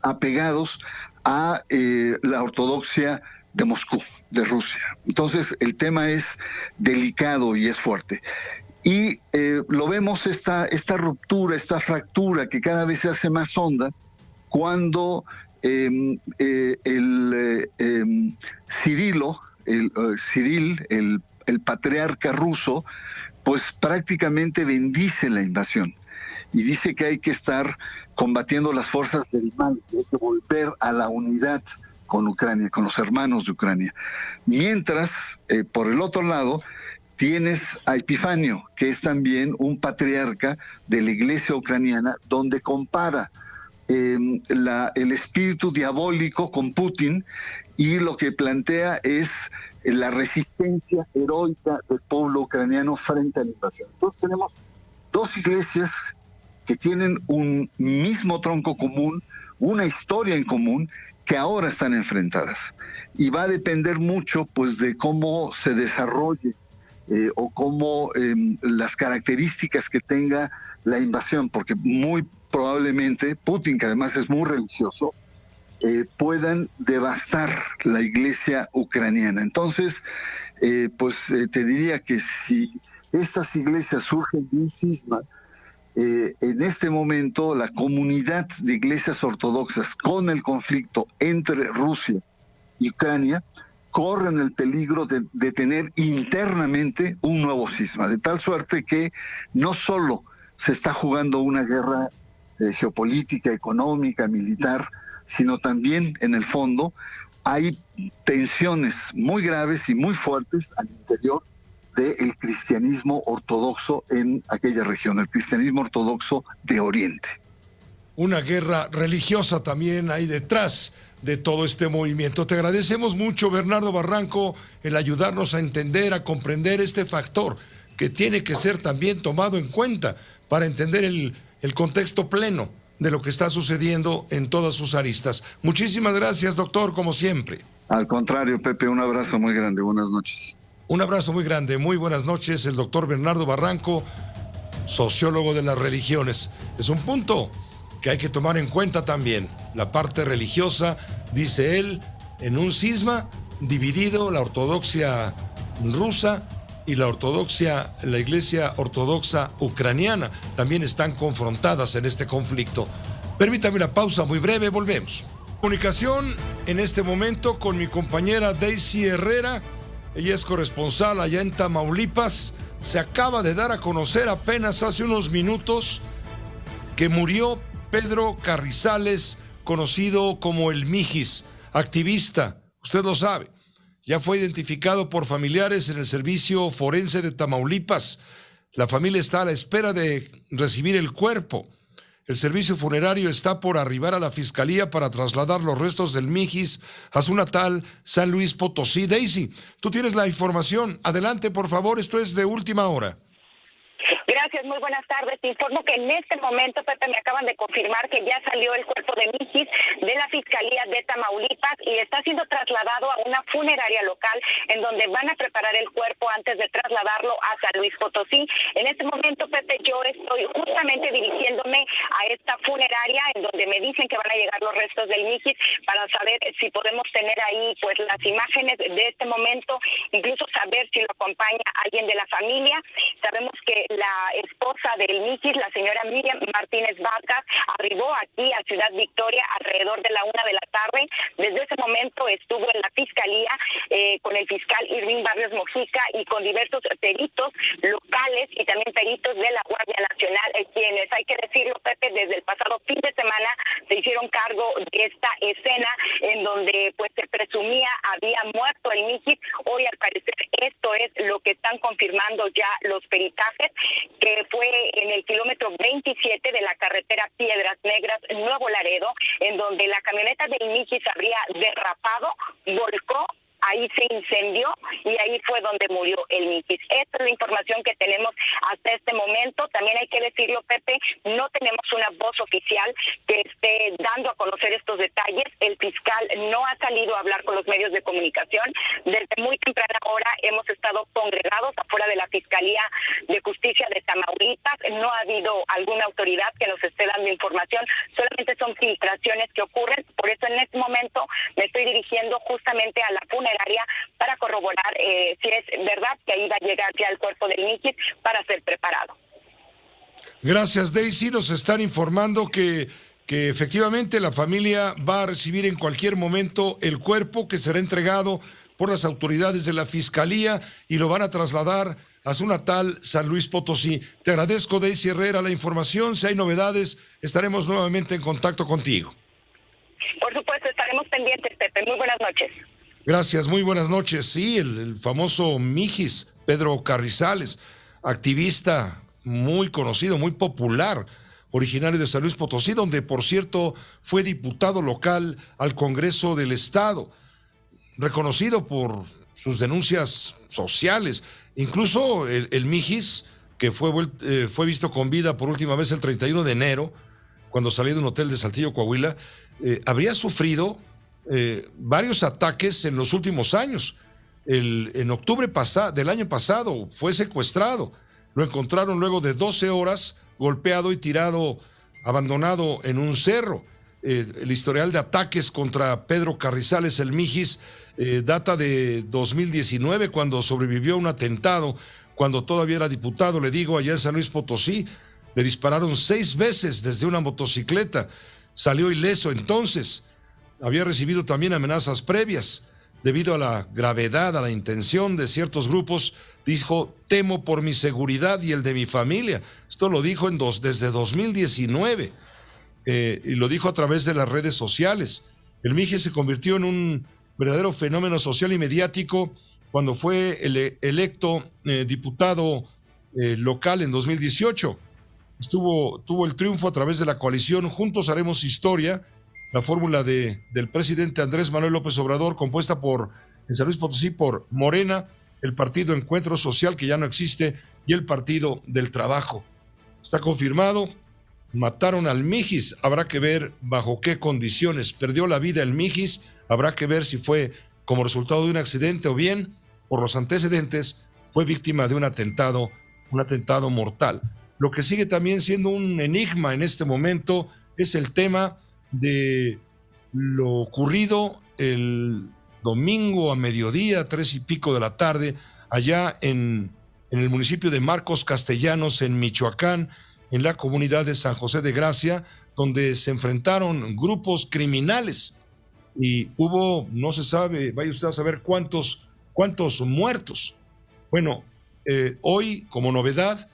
apegados a la ortodoxia de Moscú, de Rusia. Entonces el tema es delicado y es fuerte. Y lo vemos esta ruptura, esta fractura que cada vez se hace más honda cuando Cirilo, Ciril, el patriarca ruso, pues prácticamente bendice la invasión y dice que hay que estar combatiendo las fuerzas del mal, que hay que volver a la unidad con Ucrania, con los hermanos de Ucrania. Mientras, por el otro lado, tienes a Epifanio, que es también un patriarca de la iglesia ucraniana, donde compara el espíritu diabólico con Putin y lo que plantea es la resistencia heroica del pueblo ucraniano frente a la invasión. Entonces tenemos dos iglesias que tienen un mismo tronco común, una historia en común, que ahora están enfrentadas. Y va a depender mucho, pues, de cómo se desarrolle o cómo las características que tenga la invasión, porque muy probablemente Putin, que además es muy religioso, puedan devastar la iglesia ucraniana. Entonces, te diría que si estas iglesias surgen de un cisma, en este momento la comunidad de iglesias ortodoxas con el conflicto entre Rusia y Ucrania corren el peligro de tener internamente un nuevo cisma, de tal suerte que no solo se está jugando una guerra geopolítica, económica, militar, sino también en el fondo hay tensiones muy graves y muy fuertes al interior del cristianismo ortodoxo en aquella región, el cristianismo ortodoxo de Oriente. Una guerra religiosa también hay detrás de todo este movimiento. Te agradecemos mucho, Bernardo Barranco, el ayudarnos a entender, a comprender este factor que tiene que ser también tomado en cuenta para entender el contexto pleno de lo que está sucediendo en todas sus aristas. Muchísimas gracias, doctor, como siempre. Al contrario, Pepe, un abrazo muy grande. Buenas noches. Un abrazo muy grande. Muy buenas noches, el doctor Bernardo Barranco, sociólogo de las religiones. Es un punto que hay que tomar en cuenta también. La parte religiosa, dice él, en un cisma dividido, la ortodoxia rusa y la iglesia ortodoxa ucraniana también están confrontadas en este conflicto. Permítame una pausa muy breve, volvemos. Comunicación en este momento con mi compañera Daisy Herrera. Ella es corresponsal allá en Tamaulipas. Se acaba de dar a conocer apenas hace unos minutos que murió Pedro Carrizales, conocido como el Mijis, activista, usted lo sabe. Ya fue identificado por familiares en el Servicio Forense de Tamaulipas. La familia está a la espera de recibir el cuerpo. El servicio funerario está por arribar a la Fiscalía para trasladar los restos del Mijis a su natal San Luis Potosí. Daisy, tú tienes la información. Adelante, por favor, esto es de última hora. Gracias, muy buenas tardes. Te informo que en este momento, Pepe, me acaban de confirmar que ya salió el cuerpo de Mijis de la Fiscalía de Tamaulipas y está siendo trasladado a una funeraria local en donde van a preparar el cuerpo antes de trasladarlo a San Luis Potosí. En este momento, Pepe, yo estoy justamente dirigiéndome a esta funeraria en donde me dicen que van a llegar los restos del Mijis para saber si podemos tener ahí pues las imágenes de este momento, incluso saber si lo acompaña alguien de la familia. Sabemos que la esposa del Mijis, la señora Miriam Martínez Vargas, arribó aquí a Ciudad Victoria alrededor de la 1 de la tarde. Desde ese momento estuvo en la Fiscalía con el fiscal Irving Barrios Mojica y con diversos peritos locales y también peritos de la Guardia Nacional, quienes, hay que decirlo, Pepe, desde el pasado fin de semana se hicieron cargo de esta escena en donde pues se presumía había muerto el Mijis. Hoy, al parecer, esto es lo que están confirmando ya los peritajes, que fue en el kilómetro 27 de la carretera Piedras Negras, Nuevo Laredo, en donde la camioneta del Mijis habría derrapado, volcó, ahí se incendió y ahí fue donde murió el Mijis. Esta es la información que tenemos hasta este momento. También hay que decirlo, Pepe, no tenemos una voz oficial que esté dando a conocer estos detalles. El fiscal no ha salido a hablar con los medios de comunicación. Desde muy temprana hora hemos estado congregados afuera de la Fiscalía de Justicia de Tamaulipas. No ha habido alguna autoridad que nos esté dando información. Solamente son filtraciones que ocurren. Por eso en este momento me estoy dirigiendo justamente a la funeraria para corroborar si es verdad que ahí va a llegar ya el cuerpo del Mijis para ser preparado. Gracias, Daisy. Nos están informando que efectivamente la familia va a recibir en cualquier momento el cuerpo que será entregado por las autoridades de la Fiscalía y lo van a trasladar a su natal San Luis Potosí. Te agradezco, Daisy Herrera, la información. Si hay novedades, estaremos nuevamente en contacto contigo. Por supuesto, estaremos pendientes, Pepe. Muy buenas noches. Gracias, muy buenas noches. Sí, el famoso Mijis, Pedro Carrizales, activista muy conocido, muy popular, originario de San Luis Potosí, donde, por cierto, fue diputado local al Congreso del Estado, reconocido por sus denuncias sociales. Incluso el Mijis que fue visto con vida por última vez el 31 de enero, cuando salió de un hotel de Saltillo, Coahuila, habría sufrido varios ataques en los últimos años. En octubre del año pasado fue secuestrado. Lo encontraron luego de 12 horas golpeado y tirado, abandonado en un cerro. El historial de ataques contra Pedro Carrizales, el Mijis, data de 2019, cuando sobrevivió a un atentado, cuando todavía era diputado, le digo, allá en San Luis Potosí. Le dispararon 6 veces desde una motocicleta. Salió ileso entonces. Había recibido también amenazas previas. Debido a la gravedad, a la intención de ciertos grupos, dijo: temo por mi seguridad y el de mi familia. Esto lo dijo desde 2019. Y lo dijo a través de las redes sociales. El Mije se convirtió en un verdadero fenómeno social y mediático cuando fue electo diputado local en 2018. Tuvo el triunfo a través de la coalición Juntos Haremos Historia, la fórmula del presidente Andrés Manuel López Obrador, compuesta en San Luis Potosí por Morena, el Partido Encuentro Social, que ya no existe, y el Partido del Trabajo. Está confirmado, mataron al Mijis, habrá que ver bajo qué condiciones perdió la vida el Mijis, habrá que ver si fue como resultado de un accidente o bien, por los antecedentes, fue víctima de un atentado mortal. Lo que sigue también siendo un enigma en este momento es el tema de lo ocurrido el domingo a mediodía, 3 y pico de la tarde, allá en el municipio de Marcos Castellanos, en Michoacán, en la comunidad de San José de Gracia, donde se enfrentaron grupos criminales y hubo, no se sabe, vaya usted a saber cuántos muertos. Bueno, hoy, como novedad,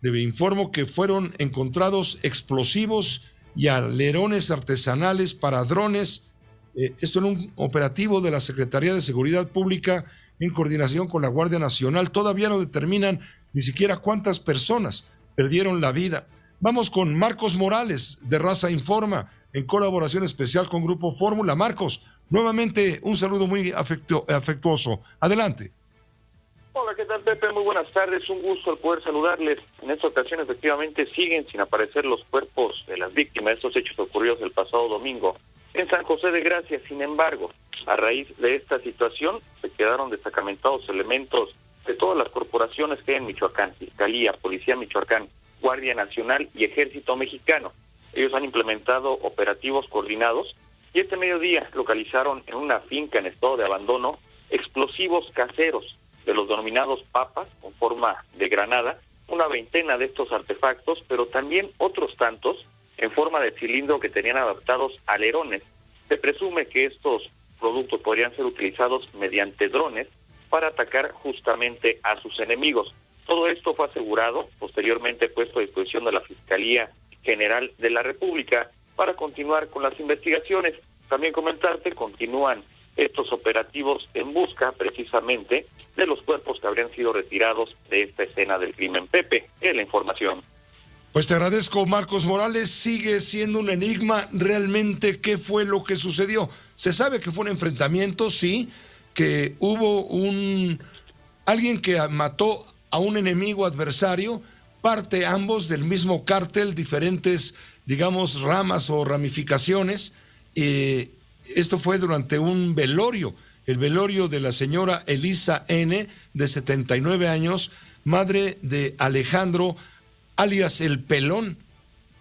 le informo que fueron encontrados explosivos y alerones artesanales para drones. Esto en un operativo de la Secretaría de Seguridad Pública en coordinación con la Guardia Nacional. Todavía no determinan ni siquiera cuántas personas perdieron la vida. Vamos con Marcos Morales de Raza Informa, en colaboración especial con Grupo Fórmula. Marcos, nuevamente un saludo muy afectuoso. Adelante. Hola, ¿qué tal, Pepe? Muy buenas tardes, un gusto el poder saludarles. En esta ocasión, efectivamente, siguen sin aparecer los cuerpos de las víctimas de estos hechos ocurridos el pasado domingo en San José de Gracia. Sin embargo, a raíz de esta situación, se quedaron destacamentados elementos de todas las corporaciones que hay en Michoacán: Fiscalía, Policía Michoacán, Guardia Nacional y Ejército Mexicano. Ellos han implementado operativos coordinados y este mediodía localizaron en una finca en estado de abandono explosivos caseros de los denominados papas con forma de granada, una veintena de estos artefactos, pero también otros tantos en forma de cilindro que tenían adaptados alerones. Se presume que estos productos podrían ser utilizados mediante drones para atacar justamente a sus enemigos. Todo esto fue asegurado, posteriormente puesto a disposición de la Fiscalía General de la República para continuar con las investigaciones. También comentarte, continúan estos operativos en busca precisamente de los cuerpos que habrían sido retirados de esta escena del crimen. Pepe, es la información. Pues te agradezco, Marcos Morales. Sigue siendo un enigma realmente qué fue lo que sucedió. Se sabe que fue un enfrentamiento, sí, que hubo alguien que mató a un enemigo adversario, parte ambos del mismo cártel, diferentes, digamos, ramas o ramificaciones. Esto fue durante un velorio, el velorio de la señora Elisa N., de 79 años, madre de Alejandro, alias El Pelón,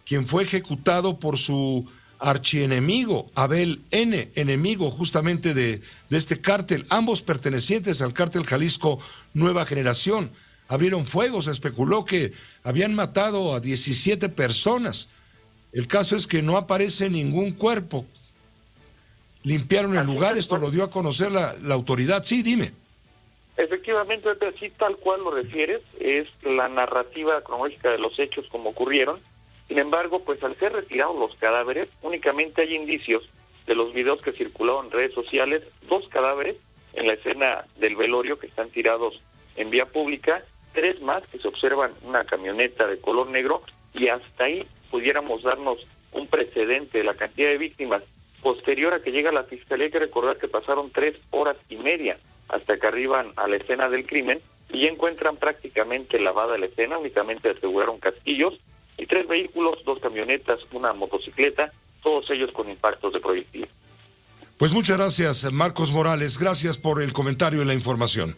quien fue ejecutado por su archienemigo, Abel N., enemigo justamente de este cártel, ambos pertenecientes al cártel Jalisco Nueva Generación. Abrieron fuego, se especuló que habían matado a 17 personas. El caso es que no aparece ningún cuerpo. Limpiaron el lugar, esto lo dio a conocer la autoridad. Sí, dime. Efectivamente, así tal cual lo refieres, es la narrativa cronológica de los hechos como ocurrieron. Sin embargo, pues al ser retirados los cadáveres, únicamente hay indicios de los videos que circularon en redes sociales, 2 cadáveres en la escena del velorio que están tirados en vía pública, 3 más que se observan una camioneta de color negro, y hasta ahí pudiéramos darnos un precedente de la cantidad de víctimas. Posterior a que llega la Fiscalía, hay que recordar que pasaron 3 horas y media hasta que arriban a la escena del crimen, y encuentran prácticamente lavada la escena. Únicamente aseguraron casquillos y 3 vehículos, 2 camionetas, una motocicleta, todos ellos con impactos de proyectil. Pues muchas gracias, Marcos Morales. Gracias por el comentario y la información.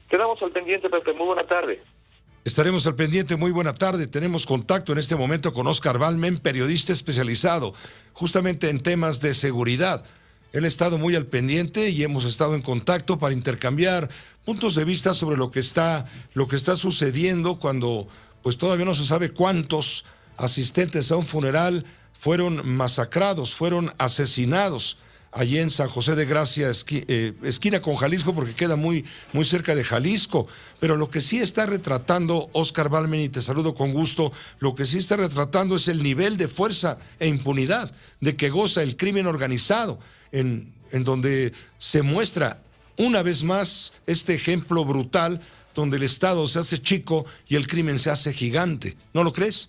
Quedamos al pendiente, Pepe. Muy buena tarde. Estaremos al pendiente. Muy buena tarde. Tenemos contacto en este momento con Oscar Balmen, periodista especializado justamente en temas de seguridad. Él ha estado muy al pendiente y hemos estado en contacto para intercambiar puntos de vista sobre lo que está sucediendo cuando pues todavía no se sabe cuántos asistentes a un funeral fueron masacrados, fueron asesinados allí en San José de Gracia, esquina con Jalisco, porque queda muy, muy cerca de Jalisco. Pero lo que sí está retratando Oscar Balmen, y te saludo con gusto, lo que sí está retratando es el nivel de fuerza e impunidad de que goza el crimen organizado, en donde se muestra una vez más este ejemplo brutal donde el Estado se hace chico y el crimen se hace gigante. ¿No lo crees?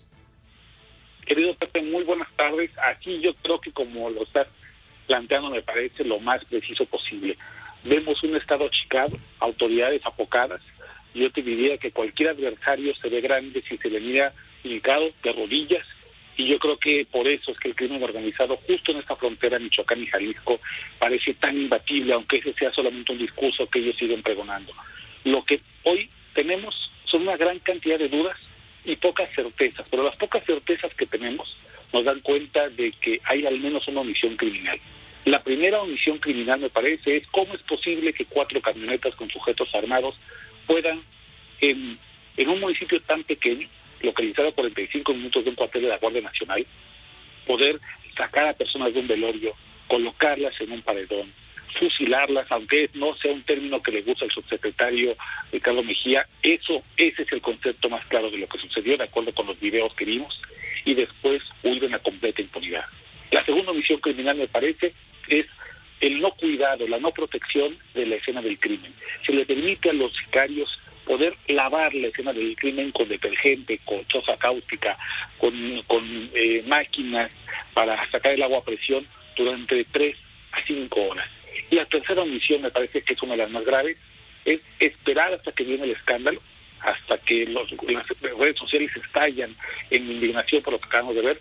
Querido Pepe, muy buenas tardes. Aquí yo creo que como lo estás planteando me parece lo más preciso posible. Vemos un Estado achicado, autoridades apocadas. Yo te diría que cualquier adversario se ve grande si se le mira hincado de rodillas, y yo creo que por eso es que el crimen organizado justo en esta frontera Michoacán y Jalisco parece tan imbatible, aunque ese sea solamente un discurso que ellos siguen pregonando. Lo que hoy tenemos son una gran cantidad de dudas y pocas certezas, pero las pocas certezas que tenemos nos dan cuenta de que hay al menos una omisión criminal. La primera omisión criminal, me parece, es cómo es posible que 4 camionetas con sujetos armados puedan, en un municipio tan pequeño, localizado a 45 minutos de un cuartel de la Guardia Nacional, poder sacar a personas de un velorio, colocarlas en un paredón, fusilarlas, aunque no sea un término que le gusta al subsecretario Ricardo Mejía. Ese es el concepto más claro de lo que sucedió, de acuerdo con los videos que vimos, y después huir en la completa impunidad. La segunda omisión criminal, me parece, es el no cuidado, la no protección de la escena del crimen. Se le permite a los sicarios poder lavar la escena del crimen con detergente, con choza cáustica, con máquinas para sacar el agua a presión durante 3 a 5 horas. Y la tercera omisión, me parece que es una de las más graves, es esperar hasta que viene el escándalo, hasta que las redes sociales estallan en indignación por lo que acabamos de ver,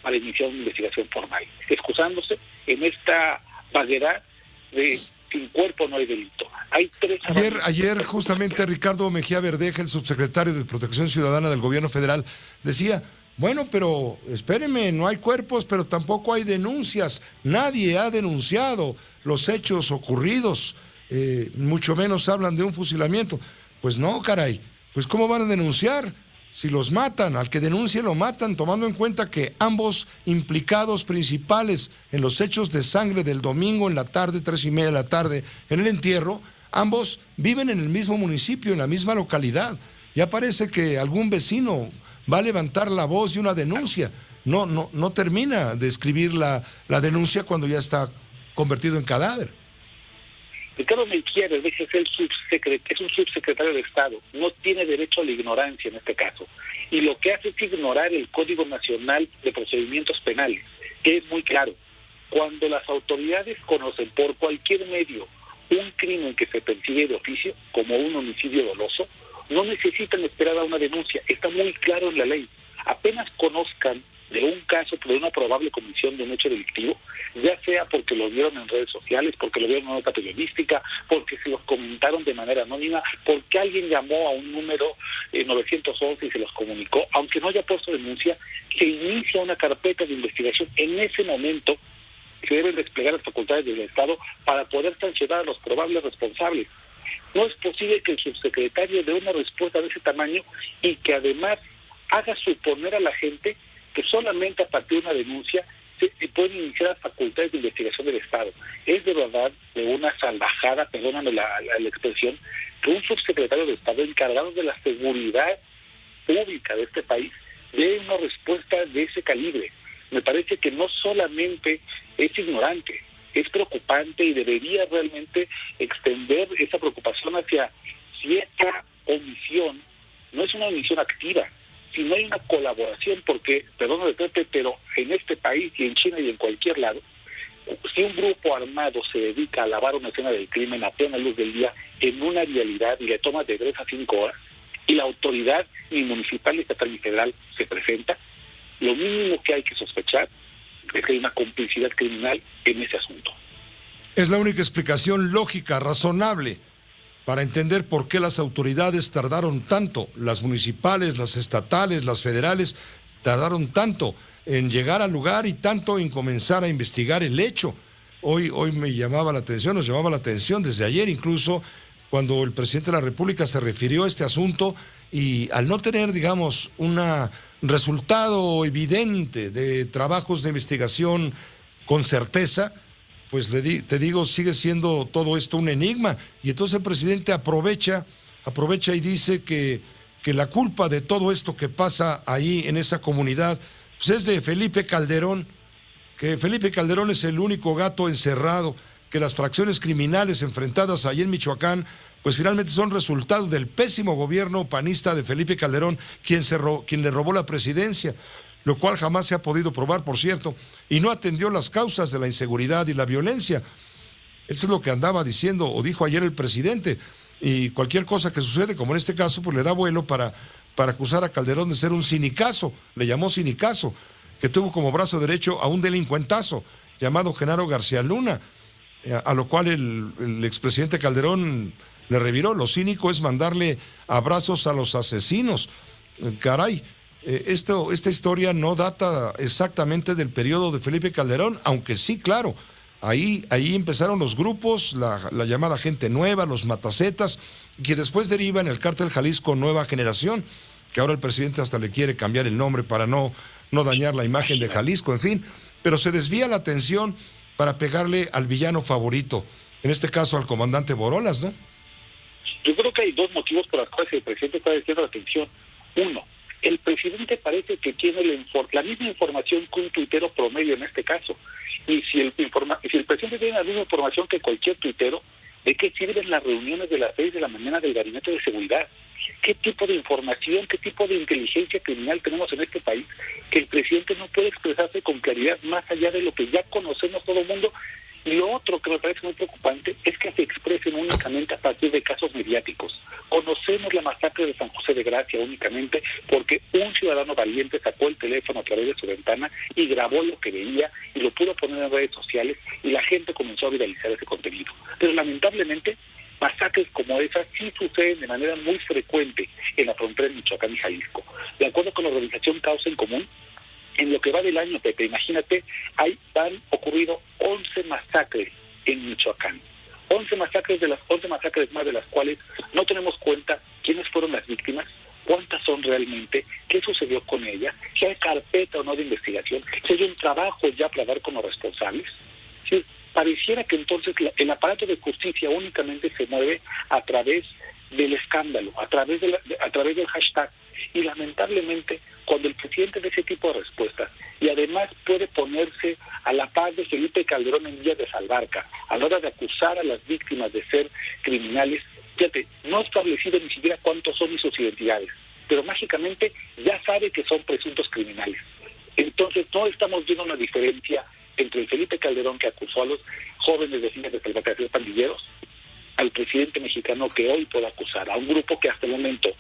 para iniciar una investigación formal, excusándose en esta vaguedad de sin cuerpo no hay delito. Hay 3... Ayer justamente Ricardo Mejía Verdeja, el subsecretario de Protección Ciudadana del Gobierno Federal, decía, bueno, pero espérenme, no hay cuerpos, pero tampoco hay denuncias. Nadie ha denunciado los hechos ocurridos, mucho menos hablan de un fusilamiento. Pues no, caray, pues ¿cómo van a denunciar? Si los matan, al que denuncie lo matan, tomando en cuenta que ambos implicados principales en los hechos de sangre del domingo en la tarde, 3:30 de la tarde, en el entierro, ambos viven en el mismo municipio, en la misma localidad. Ya parece que algún vecino va a levantar la voz de una denuncia. No termina de escribir la denuncia cuando ya está convertido en cadáver. Ricardo Mejía Verdeja es un subsecretario de Estado, no tiene derecho a la ignorancia en este caso, y lo que hace es ignorar el Código Nacional de Procedimientos Penales, que es muy claro. Cuando las autoridades conocen por cualquier medio un crimen que se persigue de oficio, como un homicidio doloso, no necesitan esperar a una denuncia, está muy claro en la ley. Apenas conozcan de un caso, de una probable comisión de un hecho delictivo, ya sea porque lo vieron en redes sociales, porque lo vieron en nota periodística, porque se los comentaron de manera anónima, porque alguien llamó a un número 911 y se los comunicó, aunque no haya puesto denuncia, se inicia una carpeta de investigación. En ese momento se deben desplegar las facultades del Estado para poder sancionar a los probables responsables. No es posible que el subsecretario dé una respuesta de ese tamaño y que además haga suponer a la gente que solamente a partir de una denuncia se pueden iniciar las facultades de investigación del Estado. Es de verdad de una salvajada, perdóname la expresión, que un subsecretario de Estado encargado de la seguridad pública de este país dé una respuesta de ese calibre. Me parece que no solamente es ignorante, es preocupante, y debería realmente extender esa preocupación hacia si esta omisión no es una omisión activa, si no hay una colaboración, porque, perdóname Pepe, pero en este país y en China y en cualquier lado, si un grupo armado se dedica a lavar una escena del crimen a plena luz del día, en una vialidad y le toma de 3 a 5 horas, y la autoridad ni municipal, ni estatal, ni federal se presenta, lo mínimo que hay que sospechar es que hay una complicidad criminal en ese asunto. Es la única explicación lógica, razonable, para entender por qué las autoridades tardaron tanto, las municipales, las estatales, las federales, tardaron tanto en llegar al lugar y tanto en comenzar a investigar el hecho. Hoy me llamaba la atención, nos llamaba la atención desde ayer incluso, cuando el presidente de la República se refirió a este asunto y al no tener, digamos, un resultado evidente de trabajos de investigación con certeza, pues te digo, sigue siendo todo esto un enigma. Y entonces el presidente aprovecha y dice que la culpa de todo esto que pasa ahí en esa comunidad pues es de Felipe Calderón, que Felipe Calderón es el único gato encerrado, que las fracciones criminales enfrentadas ahí en Michoacán pues finalmente son resultado del pésimo gobierno panista de Felipe Calderón, quien le robó la presidencia, lo cual jamás se ha podido probar, por cierto, y no atendió las causas de la inseguridad y la violencia. Eso es lo que andaba diciendo o dijo ayer el presidente, y cualquier cosa que sucede, como en este caso, pues le da vuelo para acusar a Calderón de ser un sinicazo, le llamó sinicazo, que tuvo como brazo derecho a un delincuentazo llamado Genaro García Luna, a lo cual el expresidente Calderón le reviró. Lo cínico es mandarle abrazos a los asesinos. Caray, esta historia no data exactamente del periodo de Felipe Calderón, aunque sí, claro, ahí empezaron los grupos, la llamada Gente Nueva, los Matacetas, que después deriva en el Cártel Jalisco Nueva Generación, que ahora el presidente hasta le quiere cambiar el nombre para no dañar la imagen de Jalisco, en fin, pero se desvía la atención para pegarle al villano favorito, en este caso al comandante Borolas, ¿no? Yo creo que hay 2 motivos por los cuales el presidente está desviando la atención. Uno, el presidente parece que tiene la misma información que un tuitero promedio en este caso. Y si el presidente tiene la misma información que cualquier tuitero, ¿de qué sirven las reuniones de las 6 de la mañana del Gabinete de Seguridad? ¿Qué tipo de información, qué tipo de inteligencia criminal tenemos en este país que el presidente no puede expresarse con claridad más allá de lo que ya conocemos todo el mundo? Y lo otro que me parece muy preocupante es que se expresen únicamente a partir de casos mediáticos. Conocemos la masacre de San José de Gracia únicamente porque un ciudadano valiente sacó el teléfono a través de su ventana y grabó lo que veía y lo pudo poner en redes sociales y la gente comenzó a viralizar ese contenido. Pero lamentablemente masacres como esas sí suceden de manera muy frecuente en la frontera de Michoacán y Jalisco. De acuerdo con la organización Causa en Común, en lo que va del año, Pepe, imagínate, han ocurrido 11 masacres en Michoacán. 11 masacres, de las 11 masacres más de las cuales no tenemos cuenta quiénes fueron las víctimas, cuántas son realmente, qué sucedió con ellas, si hay carpeta o no de investigación, si hay un trabajo ya para dar con los responsables. ¿Sí? Pareciera que entonces el aparato de justicia únicamente se mueve a través del escándalo, a través del hashtag. Y lamentablemente, cuando el presidente de ese tipo de respuestas, y además puede ponerse a la par de Felipe Calderón en Díaz de Salvarca, a la hora de acusar a las víctimas de ser criminales, fíjate, no ha establecido ni siquiera cuántos son y sus identidades, pero mágicamente ya sabe que son presuntos criminales. Entonces no estamos viendo una diferencia entre el Felipe Calderón que acusó a los jóvenes de Díaz de Salvarca de ser pandilleros, al presidente mexicano que hoy puede acusar a un grupo que hasta el momento,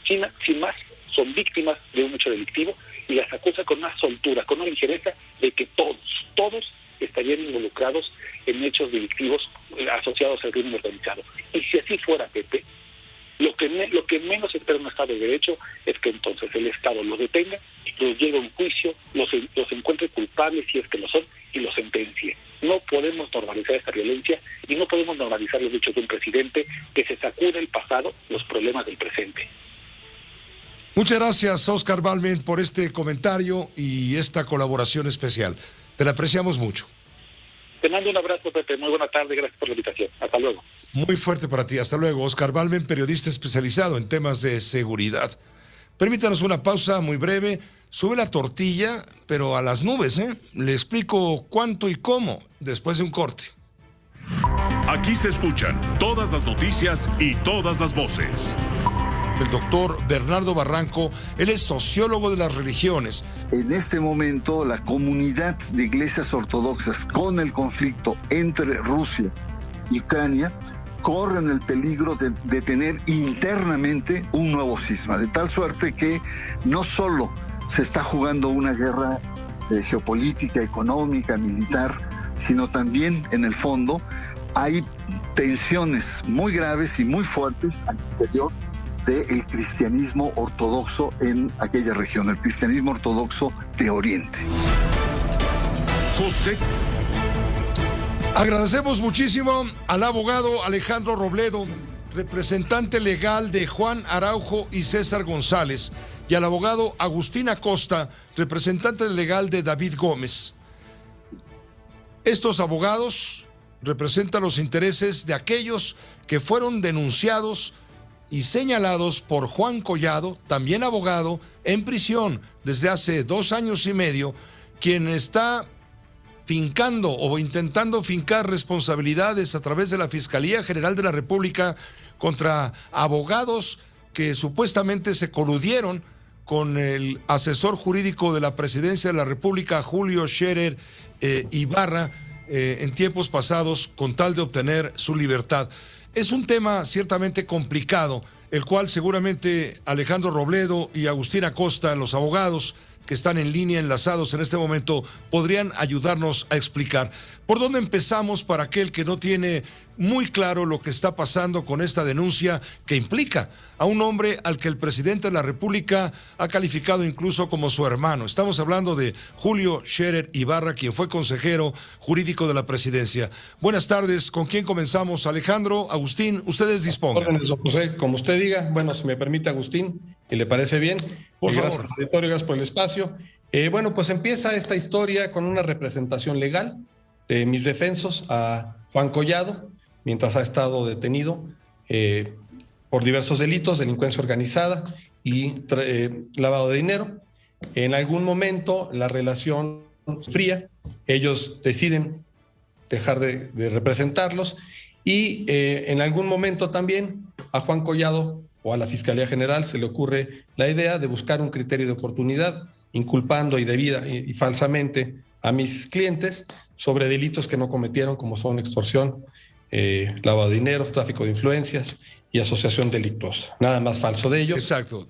sin más, son víctimas de un hecho delictivo y las acusa con una soltura, con una ligereza de que todos estarían involucrados en hechos delictivos asociados al crimen organizado. Y si así fuera, Pepe, lo que menos espera un Estado de Derecho es que entonces el Estado los detenga, los lleve a un juicio, los encuentre culpables si es que lo son y los sentencie. No podemos normalizar esta violencia y no podemos normalizar los hechos de un presidente que se sacude el pasado, los problemas del presente. Muchas gracias, Oscar Balmen, por este comentario y esta colaboración especial. Te la apreciamos mucho. Te mando un abrazo, Pepe. Muy buena tarde. Gracias por la invitación. Hasta luego. Muy fuerte para ti. Hasta luego. Oscar Balmen, periodista especializado en temas de seguridad. Permítanos una pausa muy breve. Sube la tortilla, pero a las nubes, ¿eh? Le explico cuánto y cómo después de un corte. Aquí se escuchan todas las noticias y todas las voces. El doctor Bernardo Barranco, él es sociólogo de las religiones. En este momento, la comunidad de iglesias ortodoxas con el conflicto entre Rusia y Ucrania corren el peligro de tener internamente un nuevo cisma, de tal suerte que no solo se está jugando una guerra geopolítica, económica, militar, sino también en el fondo hay tensiones muy graves y muy fuertes al interior del cristianismo ortodoxo en aquella región, el cristianismo ortodoxo de Oriente. José. Agradecemos muchísimo al abogado Alejandro Robledo, representante legal de Juan Araujo y César González, y al abogado Agustín Acosta, representante legal de David Gómez. Estos abogados representan los intereses de aquellos que fueron denunciados y señalados por Juan Collado, también abogado, en prisión desde hace 2 años y medio, quien está fincando o intentando fincar responsabilidades a través de la Fiscalía General de la República contra abogados que supuestamente se coludieron con el asesor jurídico de la Presidencia de la República, Julio Scherer Ibarra, en tiempos pasados, con tal de obtener su libertad. Es un tema ciertamente complicado, el cual seguramente Alejandro Robledo y Agustín Acosta, los abogados que están en línea enlazados en este momento, podrían ayudarnos a explicar. ¿Por dónde empezamos para aquel que no tiene muy claro lo que está pasando con esta denuncia que implica a un hombre al que el presidente de la República ha calificado incluso como su hermano? Estamos hablando de Julio Scherer Ibarra, quien fue consejero jurídico de la presidencia. Buenas tardes, ¿con quién comenzamos? Alejandro, Agustín, ustedes dispongan. Órdenes, don José, como usted diga. Bueno, si me permite, Agustín, y le parece bien. Por favor. Gracias, auditorio, gracias por el espacio. Bueno, pues empieza esta historia con una representación legal de mis defensos a Juan Collado, mientras ha estado detenido por diversos delitos, delincuencia organizada y lavado de dinero. En algún momento la relación fría, ellos deciden dejar de representarlos y en algún momento también a Juan Collado o a la Fiscalía General se le ocurre la idea de buscar un criterio de oportunidad, inculpando indebida y falsamente a mis clientes sobre delitos que no cometieron, como son extorsión, lavado de dinero, tráfico de influencias y asociación delictuosa. Nada más falso de ello. Exacto.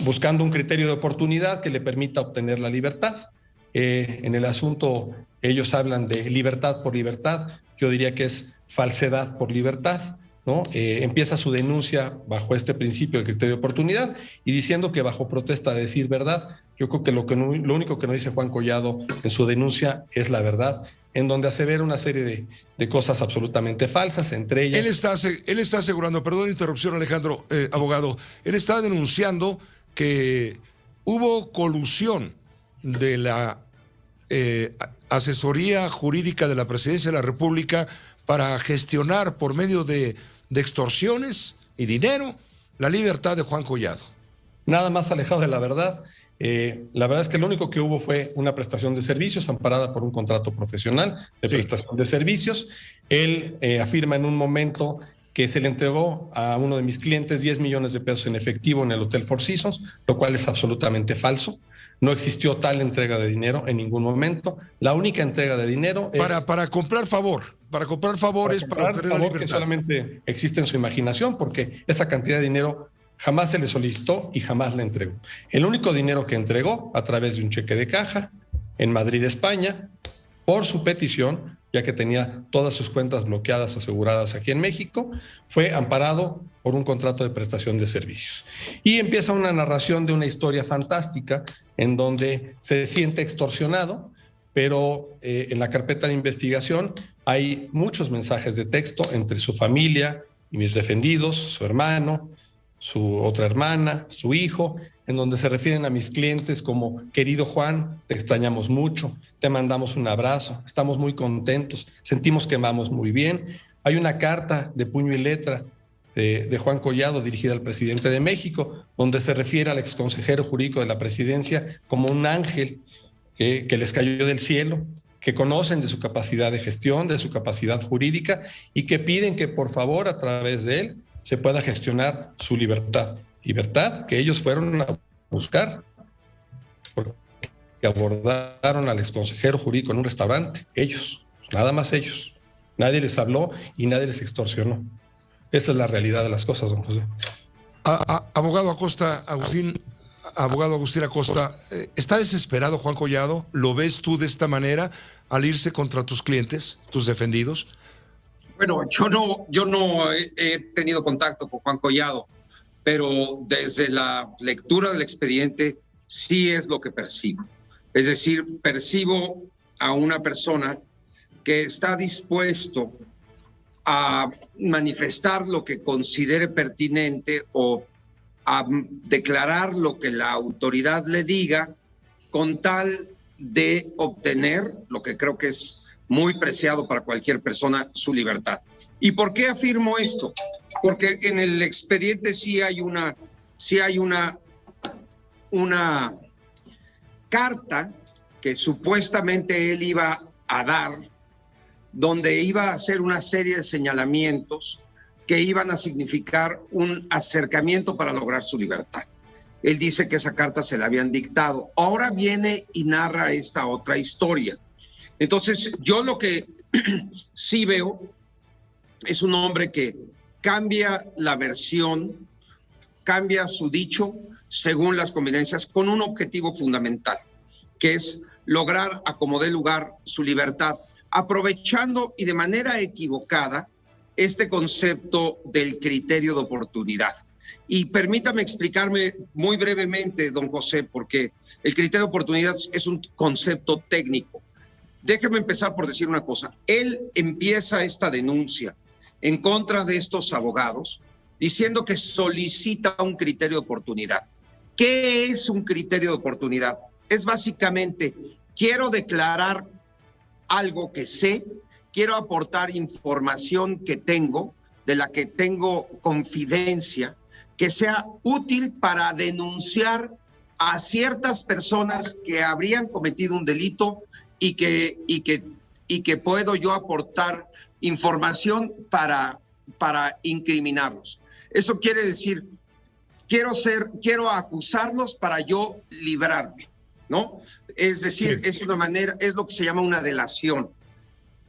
Buscando un criterio de oportunidad que le permita obtener la libertad. En el asunto ellos hablan de libertad por libertad, yo diría que es falsedad por libertad, ¿no? Empieza su denuncia bajo este principio del criterio de oportunidad y diciendo que bajo protesta de decir verdad. Yo creo que lo único que no dice Juan Collado en su denuncia es la verdad, en donde asevera una serie de cosas absolutamente falsas, entre ellas... Él está asegurando, perdón la interrupción, Alejandro, abogado, él está denunciando que hubo colusión de la asesoría jurídica de la Presidencia de la República para gestionar por medio de extorsiones y dinero la libertad de Juan Collado. Nada más alejado de la verdad. La verdad es que lo único que hubo fue una prestación de servicios amparada por un contrato profesional de prestación de servicios. Él afirma en un momento que se le entregó a uno de mis clientes 10 millones de pesos en efectivo en el Hotel Four Seasons, lo cual es absolutamente falso. No existió tal entrega de dinero en ningún momento. La única entrega de dinero es... Para comprar favor. Para comprar favores, para obtener la libertad. Que solamente existe en su imaginación, porque esa cantidad de dinero jamás se le solicitó y jamás le entregó. El único dinero que entregó a través de un cheque de caja en Madrid, España, por su petición, ya que tenía todas sus cuentas bloqueadas, aseguradas aquí en México, fue amparado por un contrato de prestación de servicios. Y empieza una narración de una historia fantástica en donde se siente extorsionado, pero en la carpeta de investigación hay muchos mensajes de texto entre su familia y mis defendidos, su hermano, su otra hermana, su hijo, en donde se refieren a mis clientes como: querido Juan, te extrañamos mucho, te mandamos un abrazo, estamos muy contentos, sentimos que vamos muy bien. Hay una carta de puño y letra de Juan Collado dirigida al presidente de México, donde se refiere al exconsejero jurídico de la presidencia como un ángel que les cayó del cielo, que conocen de su capacidad de gestión, de su capacidad jurídica y que piden que por favor a través de él se pueda gestionar su libertad. Libertad que ellos fueron a buscar porque abordaron al exconsejero jurídico en un restaurante. Ellos, nada más ellos. Nadie les habló y nadie les extorsionó. Esa es la realidad de las cosas, don José. Abogado Acosta, abogado Agustín Acosta, ¿está desesperado Juan Collado? ¿Lo ves tú de esta manera al irse contra tus clientes, tus defendidos? Bueno, yo no he tenido contacto con Juan Collado, pero desde la lectura del expediente sí es lo que percibo. Es decir, percibo a una persona que está dispuesto a manifestar lo que considere pertinente o a declarar lo que la autoridad le diga con tal de obtener lo que creo que es muy preciado para cualquier persona, su libertad. ¿Y por qué afirmo esto? Porque en el expediente sí hay una carta que supuestamente él iba a dar, donde iba a hacer una serie de señalamientos que iban a significar un acercamiento para lograr su libertad. Él dice que esa carta se la habían dictado. Ahora viene y narra esta otra historia. Entonces, yo lo que sí veo es un hombre que cambia la versión, cambia su dicho según las conveniencias, con un objetivo fundamental, que es lograr a como dé lugar su libertad, aprovechando y de manera equivocada este concepto del criterio de oportunidad. Y permítame explicarme muy brevemente, don José, porque el criterio de oportunidad es un concepto técnico. Déjeme empezar por decir una cosa. Él empieza esta denuncia en contra de estos abogados diciendo que solicita un criterio de oportunidad. ¿Qué es un criterio de oportunidad? Es básicamente, quiero declarar algo que sé, quiero aportar información que tengo, de la que tengo confidencia, que sea útil para denunciar a ciertas personas que habrían cometido un delito y que puedo yo aportar información para incriminarlos. Eso quiere decir, quiero acusarlos para yo librarme, ¿no? Es decir, sí. Es una manera, es lo que se llama una delación.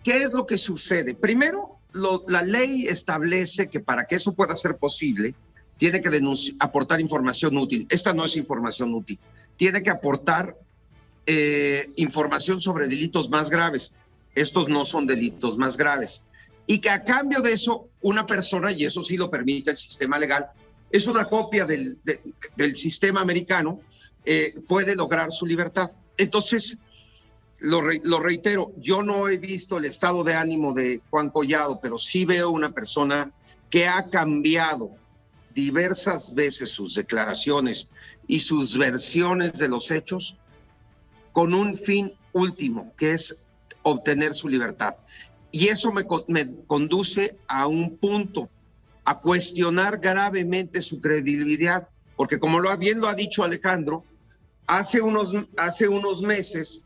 ¿Qué es lo que sucede? Primero, la ley establece que para que eso pueda ser posible, tiene que aportar información útil. Esta no es información útil. Tiene que aportar información sobre delitos más graves. Estos no son delitos más graves. Y que a cambio de eso, una persona, y eso sí lo permite el sistema legal, es una copia del sistema americano, puede lograr su libertad. Entonces, lo reitero, yo no he visto el estado de ánimo de Juan Collado, pero sí veo una persona que ha cambiado diversas veces sus declaraciones y sus versiones de los hechos con un fin último, que es obtener su libertad. Y eso me conduce a un punto, a cuestionar gravemente su credibilidad, porque como bien lo ha dicho Alejandro, hace unos meses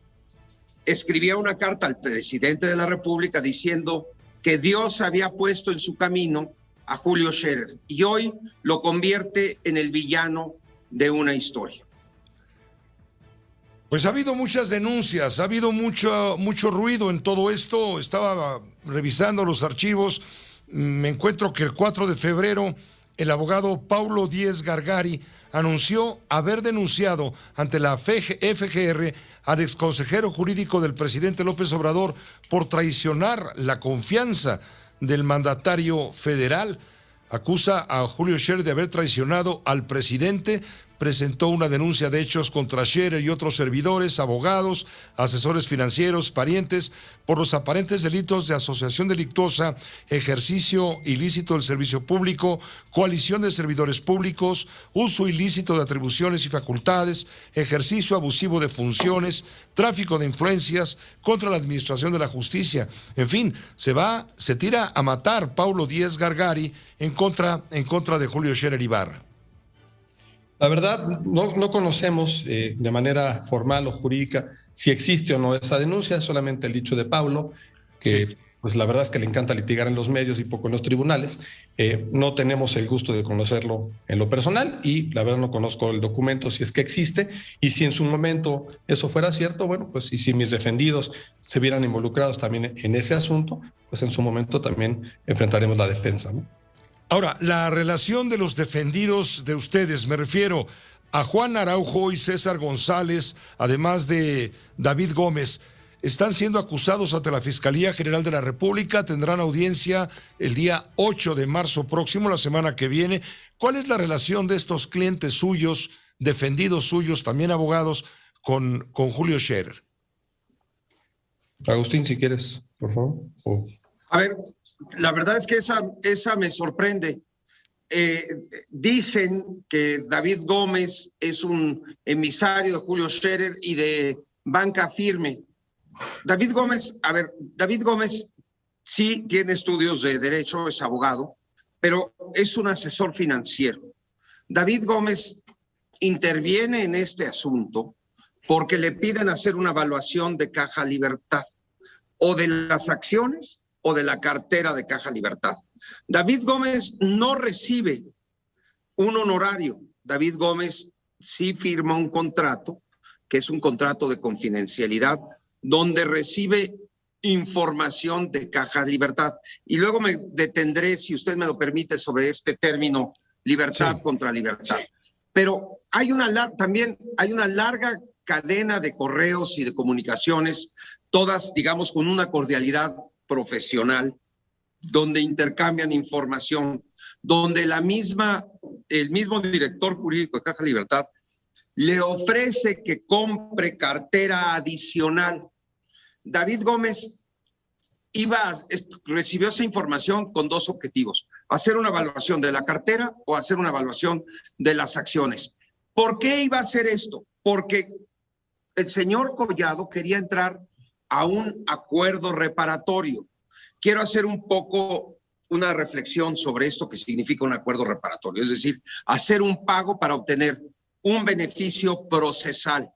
escribía una carta al presidente de la República diciendo que Dios había puesto en su camino a Julio Scherer y hoy lo convierte en el villano de una historia. Pues ha habido muchas denuncias, ha habido mucho ruido en todo esto. Estaba revisando los archivos, me encuentro que el 4 de febrero el abogado Paulo Díez Gargari anunció haber denunciado ante la FGR al exconsejero jurídico del presidente López Obrador por traicionar la confianza del mandatario federal. Acusa a Julio Scherer de haber traicionado al presidente. Presentó una denuncia de hechos contra Scherer y otros servidores, abogados, asesores financieros, parientes, por los aparentes delitos de asociación delictuosa, ejercicio ilícito del servicio público, coalición de servidores públicos, uso ilícito de atribuciones y facultades, ejercicio abusivo de funciones, tráfico de influencias contra la administración de la justicia. En fin, se tira a matar Paulo Díez Gargari en contra de Julio Scherer Ibarra. La verdad, no conocemos de manera formal o jurídica si existe o no esa denuncia, solamente el dicho de Paulo, que sí. Pues la verdad es que le encanta litigar en los medios y poco en los tribunales. No tenemos el gusto de conocerlo en lo personal y la verdad no conozco el documento si es que existe, y si en su momento eso fuera cierto, bueno, pues y si mis defendidos se vieran involucrados también en ese asunto, pues en su momento también enfrentaremos la defensa, ¿no? Ahora, la relación de los defendidos de ustedes, me refiero a Juan Araujo y César González, además de David Gómez, están siendo acusados ante la Fiscalía General de la República, tendrán audiencia el día 8 de marzo próximo, la semana que viene. ¿Cuál es la relación de estos clientes suyos, defendidos suyos, también abogados, con Julio Scherer? Agustín, si quieres, por favor. A ver, la verdad es que esa me sorprende. Dicen que David Gómez es un emisario de Julio Scherer y de Banca Firme. David Gómez sí tiene estudios de derecho, es abogado, pero es un asesor financiero. David Gómez interviene en este asunto porque le piden hacer una evaluación de Caja Libertad, o de las acciones o de la cartera de Caja Libertad. David Gómez no recibe un honorario. David Gómez sí firma un contrato, que es un contrato de confidencialidad, donde recibe información de Caja Libertad. Y luego me detendré, si usted me lo permite, sobre este término libertad contra libertad. Pero también hay una larga cadena de correos y de comunicaciones, todas, digamos, con una cordialidad profesional, donde intercambian información, donde el mismo director jurídico de Caja Libertad le ofrece que compre cartera adicional. David Gómez recibió esa información con dos objetivos: hacer una evaluación de la cartera o hacer una evaluación de las acciones. ¿Por qué iba a hacer esto? Porque el señor Collado quería entrar a un acuerdo reparatorio. Quiero hacer un poco una reflexión sobre esto que significa un acuerdo reparatorio, es decir, hacer un pago para obtener un beneficio procesal,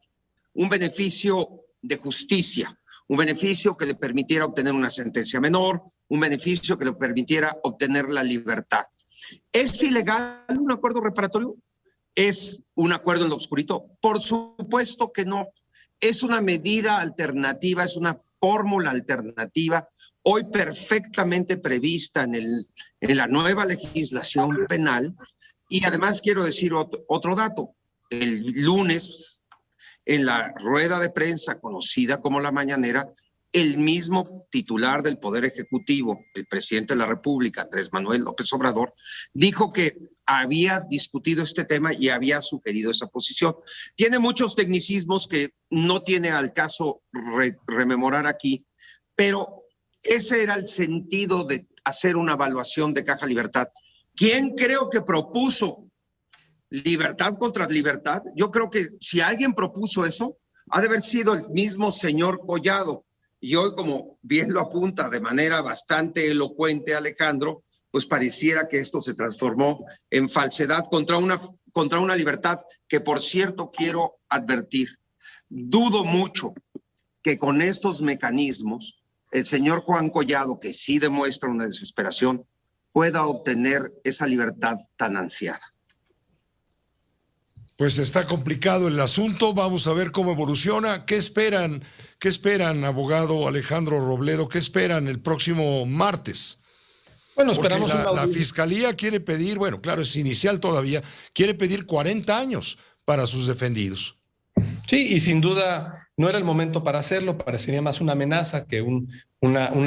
un beneficio de justicia, un beneficio que le permitiera obtener una sentencia menor, un beneficio que le permitiera obtener la libertad. ¿Es ilegal un acuerdo reparatorio? ¿Es un acuerdo en lo oscurito? Por supuesto que no. Es una medida alternativa, es una fórmula alternativa, hoy perfectamente prevista en la nueva legislación penal. Y además quiero decir otro dato. El lunes, en la rueda de prensa conocida como La Mañanera, el mismo titular del Poder Ejecutivo, el presidente de la República, Andrés Manuel López Obrador, dijo que había discutido este tema y había sugerido esa posición. Tiene muchos tecnicismos que no tiene al caso rememorar aquí, pero ese era el sentido de hacer una evaluación de Caja Libertad. ¿Quién creo que propuso libertad contra libertad? Yo creo que si alguien propuso eso, ha de haber sido el mismo señor Collado. Y hoy, como bien lo apunta de manera bastante elocuente Alejandro, pues pareciera que esto se transformó en falsedad contra una libertad que, por cierto, quiero advertir. Dudo mucho que con estos mecanismos el señor Juan Collado, que sí demuestra una desesperación, pueda obtener esa libertad tan ansiada. Pues está complicado el asunto, vamos a ver cómo evoluciona. ¿Qué esperan, abogado Alejandro Robledo? ¿Qué esperan el próximo martes? Bueno, esperamos la Fiscalía quiere pedir, bueno, claro, es inicial todavía, quiere pedir 40 años para sus defendidos. Sí, y sin duda no era el momento para hacerlo, parecería más una amenaza que un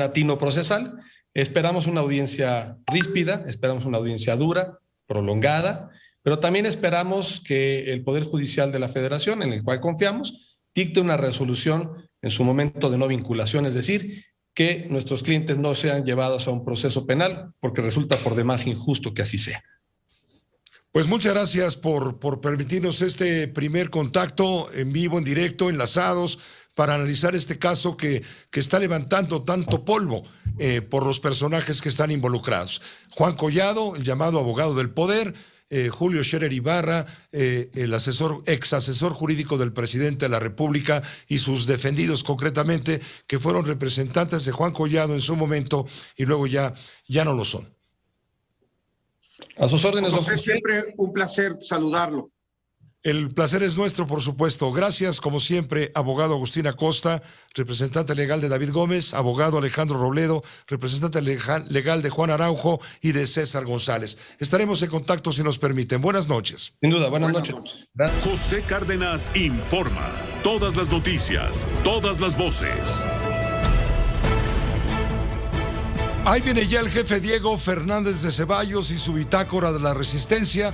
atino procesal. Esperamos una audiencia ríspida, esperamos una audiencia dura, prolongada, pero también esperamos que el Poder Judicial de la Federación, en el cual confiamos, dicte una resolución en su momento de no vinculación, es decir, que nuestros clientes no sean llevados a un proceso penal, porque resulta por demás injusto que así sea. Pues muchas gracias por permitirnos este primer contacto en vivo, en directo, enlazados, para analizar este caso que está levantando tanto polvo por los personajes que están involucrados. Juan Collado, el llamado abogado del poder, Julio Scherer Ibarra, el ex asesor jurídico del presidente de la República, y sus defendidos concretamente, que fueron representantes de Juan Collado en su momento y luego ya no lo son. A sus órdenes, José, siempre un placer saludarlo. El placer es nuestro, por supuesto. Gracias, como siempre, abogado Agustín Acosta, representante legal de David Gómez, abogado Alejandro Robledo, representante legal de Juan Araujo y de César González. Estaremos en contacto si nos permiten. Buenas noches. Sin duda, buenas noches. José Cárdenas informa. Todas las noticias, todas las voces. Ahí viene ya el jefe Diego Fernández de Ceballos y su bitácora de la Resistencia.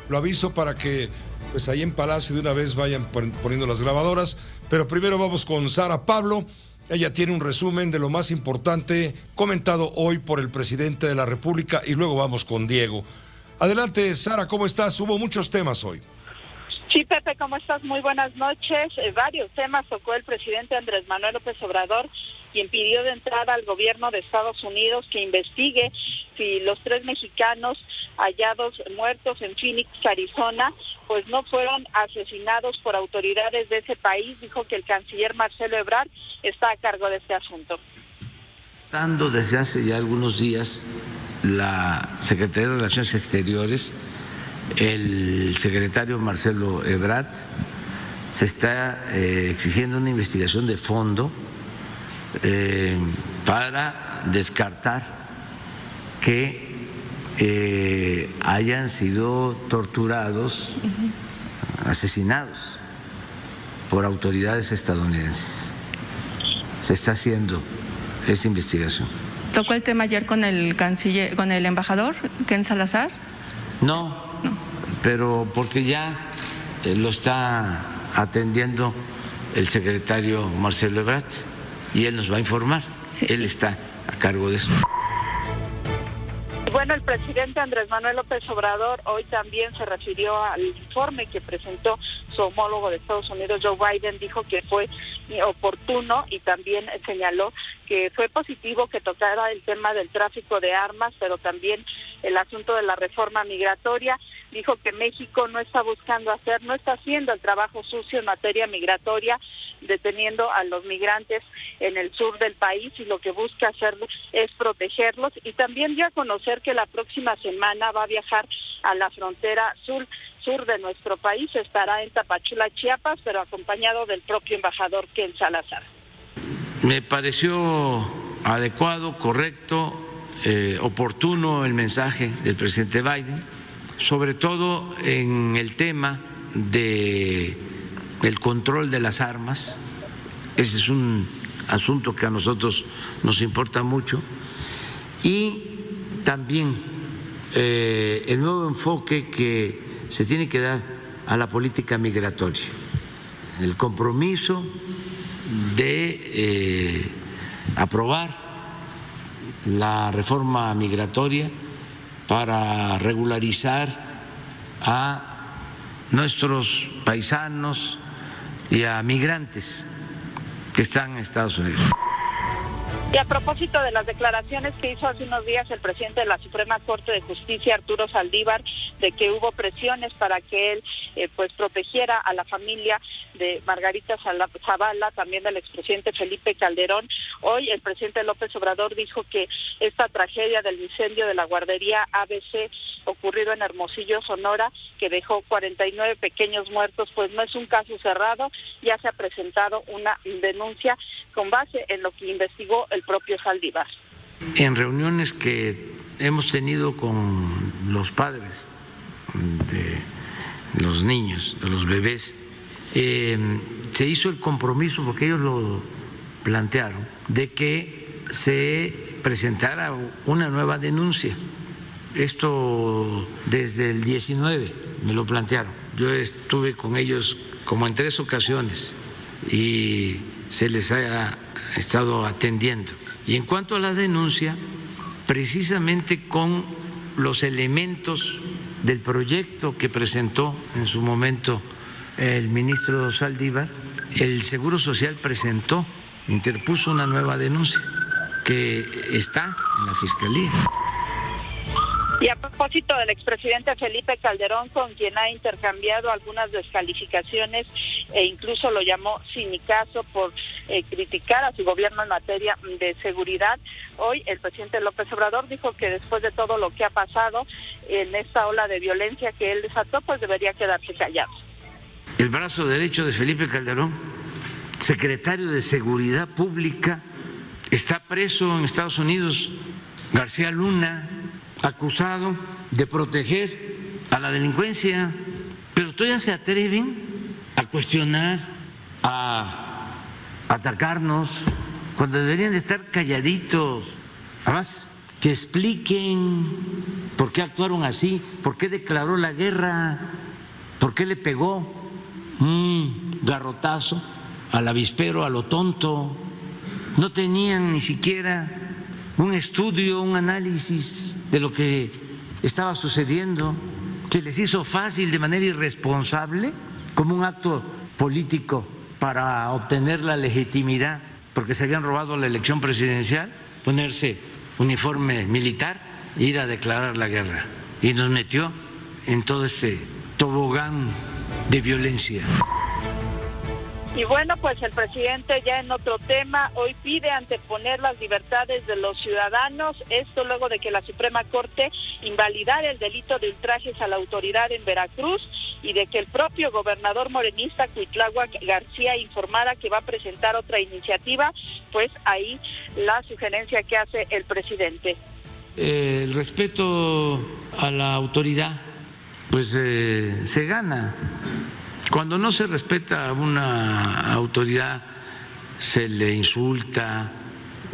Lo aviso para que pues ahí en Palacio de una vez vayan poniendo las grabadoras, pero primero vamos con Sara Pablo. Ella tiene un resumen de lo más importante comentado hoy por el presidente de la República y luego vamos con Diego. Adelante, Sara, ¿cómo estás? Hubo muchos temas hoy. Sí, Pepe, ¿cómo estás? Muy buenas noches. Varios temas tocó el presidente Andrés Manuel López Obrador, quien pidió de entrada al gobierno de Estados Unidos que investigue si los 3 mexicanos hallados muertos en Phoenix, Arizona, pues no fueron asesinados por autoridades de ese país. Dijo que el canciller Marcelo Ebrard está a cargo de este asunto. Desde hace ya algunos días, la Secretaría de Relaciones Exteriores, el secretario Marcelo Ebrard, se está exigiendo una investigación de fondo para descartar que hayan sido torturados, asesinados por autoridades estadounidenses. Se está haciendo esta investigación. ¿Tocó el tema ayer con el canciller, con el embajador Ken Salazar? No, pero porque ya lo está atendiendo el secretario Marcelo Ebrard y él nos va a informar. Sí. Él está a cargo de eso. Bueno, el presidente Andrés Manuel López Obrador hoy también se refirió al informe que presentó su homólogo de Estados Unidos, Joe Biden. Dijo que fue oportuno y también señaló que fue positivo que tocara el tema del tráfico de armas, pero también el asunto de la reforma migratoria. Dijo que México no está haciendo el trabajo sucio en materia migratoria, deteniendo a los migrantes en el sur del país, y lo que busca hacer es protegerlos. Y también dio a conocer que la próxima semana va a viajar a la frontera sur de nuestro país. Estará en Tapachula, Chiapas, pero acompañado del propio embajador Ken Salazar. Me pareció adecuado, correcto, oportuno el mensaje del presidente Biden, sobre todo en el tema del control de las armas. Ese es un asunto que a nosotros nos importa mucho. Y también el nuevo enfoque que se tiene que dar a la política migratoria, el compromiso de aprobar la reforma migratoria para regularizar a nuestros paisanos y a migrantes que están en Estados Unidos. Y a propósito de las declaraciones que hizo hace unos días el presidente de la Suprema Corte de Justicia, Arturo Saldívar, de que hubo presiones para que él pues protegiera a la familia de Margarita Zavala, también del expresidente Felipe Calderón. Hoy el presidente López Obrador dijo que esta tragedia del incendio de la guardería ABC ocurrido en Hermosillo, Sonora, que dejó 49 pequeños muertos, pues no es un caso cerrado. Ya se ha presentado una denuncia con base en lo que investigó el propio Saldívar. En reuniones que hemos tenido con los padres de los niños, de los bebés, se hizo el compromiso, porque ellos lo plantearon, de que se presentara una nueva denuncia. Esto desde el 19 me lo plantearon. Yo estuve con ellos como en 3 ocasiones y se les ha estado atendiendo. Y en cuanto a la denuncia, precisamente con los elementos del proyecto que presentó en su momento el ministro Saldívar, el Seguro Social interpuso una nueva denuncia que está en la Fiscalía. Y a propósito del expresidente Felipe Calderón, con quien ha intercambiado algunas descalificaciones e incluso lo llamó sinicazo por criticar a su gobierno en materia de seguridad, hoy el presidente López Obrador dijo que después de todo lo que ha pasado en esta ola de violencia que él desató, pues debería quedarse callado. el brazo derecho de Felipe Calderón, secretario de Seguridad Pública, está preso en Estados Unidos, García Luna, acusado de proteger a la delincuencia, pero todavía se atreven a cuestionar, a atacarnos, cuando deberían de estar calladitos. Además, que expliquen por qué actuaron así, por qué declaró la guerra, por qué le pegó un garrotazo al avispero, a lo tonto. No tenían ni siquiera un estudio, un análisis de lo que estaba sucediendo. Se les hizo fácil, de manera irresponsable, como un acto político para obtener la legitimidad, porque se habían robado la elección presidencial, ponerse uniforme militar e ir a declarar la guerra. Y nos metió en todo este tobogán de violencia. Y bueno, pues el presidente, ya en otro tema, hoy pide anteponer las libertades de los ciudadanos, esto luego de que la Suprema Corte invalidara el delito de ultrajes a la autoridad en Veracruz y de que el propio gobernador morenista Cuitláhuac García informara que va a presentar otra iniciativa. Pues ahí la sugerencia que hace el presidente. El respeto a la autoridad, pues se gana. Cuando no se respeta a una autoridad, se le insulta,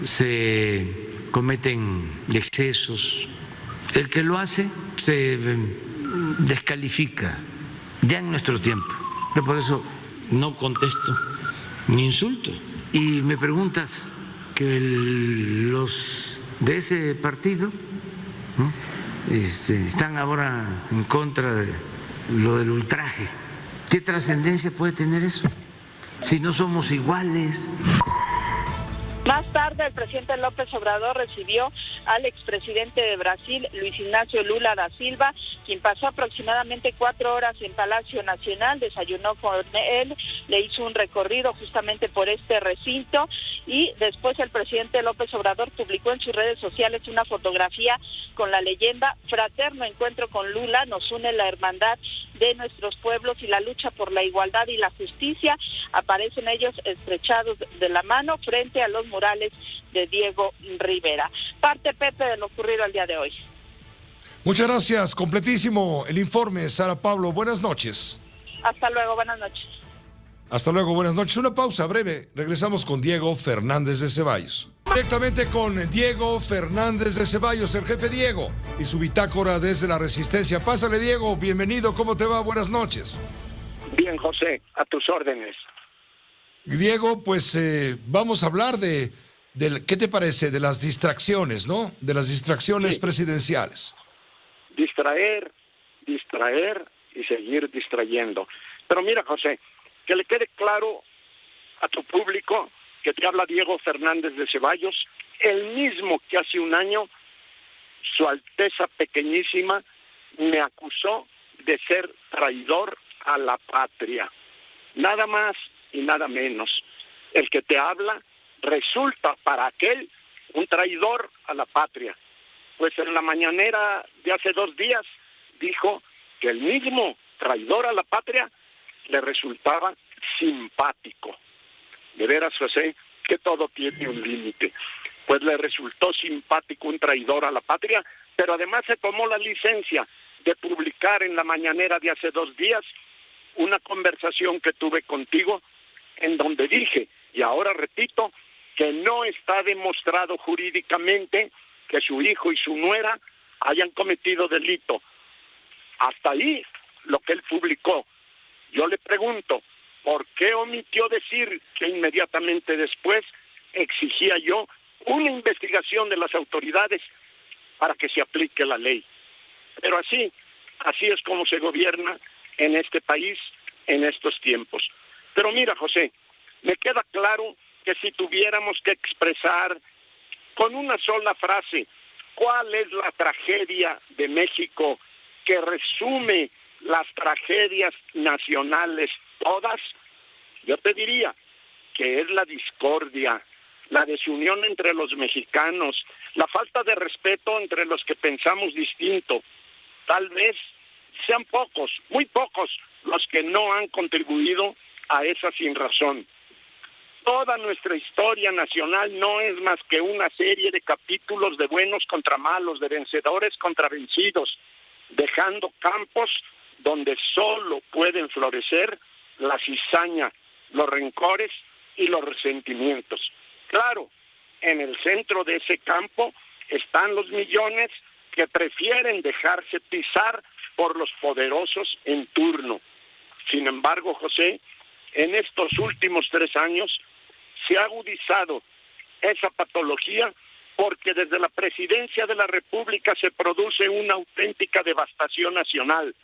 se cometen excesos. El que lo hace se descalifica, ya en nuestro tiempo. Yo por eso no contesto ni insulto. Y me preguntas que los de ese partido, ¿no?, están ahora en contra de lo del ultraje. ¿Qué trascendencia puede tener eso si no somos iguales? Más tarde, el presidente López Obrador recibió al expresidente de Brasil, Luis Ignacio Lula da Silva, quien pasó aproximadamente 4 horas en Palacio Nacional, desayunó con él, le hizo un recorrido justamente por este recinto y después el presidente López Obrador publicó en sus redes sociales una fotografía con la leyenda: fraterno encuentro con Lula, nos une la hermandad de nuestros pueblos y la lucha por la igualdad y la justicia. Aparecen ellos estrechados de la mano frente a los murales de Diego Rivera. Parte, Pepe, de lo ocurrido el día de hoy. Muchas gracias, completísimo el informe, Sara Pablo. Buenas noches. Hasta luego, buenas noches. Hasta luego, buenas noches. Una pausa breve. Regresamos con Diego Fernández de Ceballos. Directamente con Diego Fernández de Ceballos, el jefe Diego, y su bitácora desde la Resistencia. Pásale, Diego, bienvenido. ¿Cómo te va? Buenas noches. Bien, José, a tus órdenes. Diego, pues vamos a hablar de ¿qué te parece? De las distracciones, ¿no? De las distracciones presidenciales. Distraer y seguir distrayendo. Pero mira, José, que le quede claro a tu público que te habla Diego Fernández de Ceballos, el mismo que hace un año Su Alteza Pequeñísima me acusó de ser traidor a la patria. Nada más y nada menos. El que te habla resulta para aquel un traidor a la patria. Pues en la mañanera de hace 2 días dijo que el mismo traidor a la patria le resultaba simpático. De veras, José, que todo tiene un límite. Pues le resultó simpático un traidor a la patria, pero además se tomó la licencia de publicar en la mañanera de hace 2 días una conversación que tuve contigo en donde dije, y ahora repito, que no está demostrado jurídicamente que su hijo y su nuera hayan cometido delito. Hasta ahí lo que él publicó. Yo le pregunto, ¿por qué omitió decir que inmediatamente después exigía yo una investigación de las autoridades para que se aplique la ley? Pero así es como se gobierna en este país en estos tiempos. Pero mira, José, me queda claro que si tuviéramos que expresar con una sola frase cuál es la tragedia de México que resume las tragedias nacionales todas, yo te diría que es la discordia, la desunión entre los mexicanos, la falta de respeto entre los que pensamos distinto. Tal vez sean pocos, muy pocos, los que no han contribuido a esa sinrazón. Toda nuestra historia nacional no es más que una serie de capítulos de buenos contra malos, de vencedores contra vencidos, dejando campos donde solo pueden florecer la cizaña, los rencores y los resentimientos. Claro, en el centro de ese campo están los millones que prefieren dejarse pisar por los poderosos en turno. Sin embargo, José, en estos últimos 3 años se ha agudizado esa patología porque desde la presidencia de la República se produce una auténtica devastación nacional.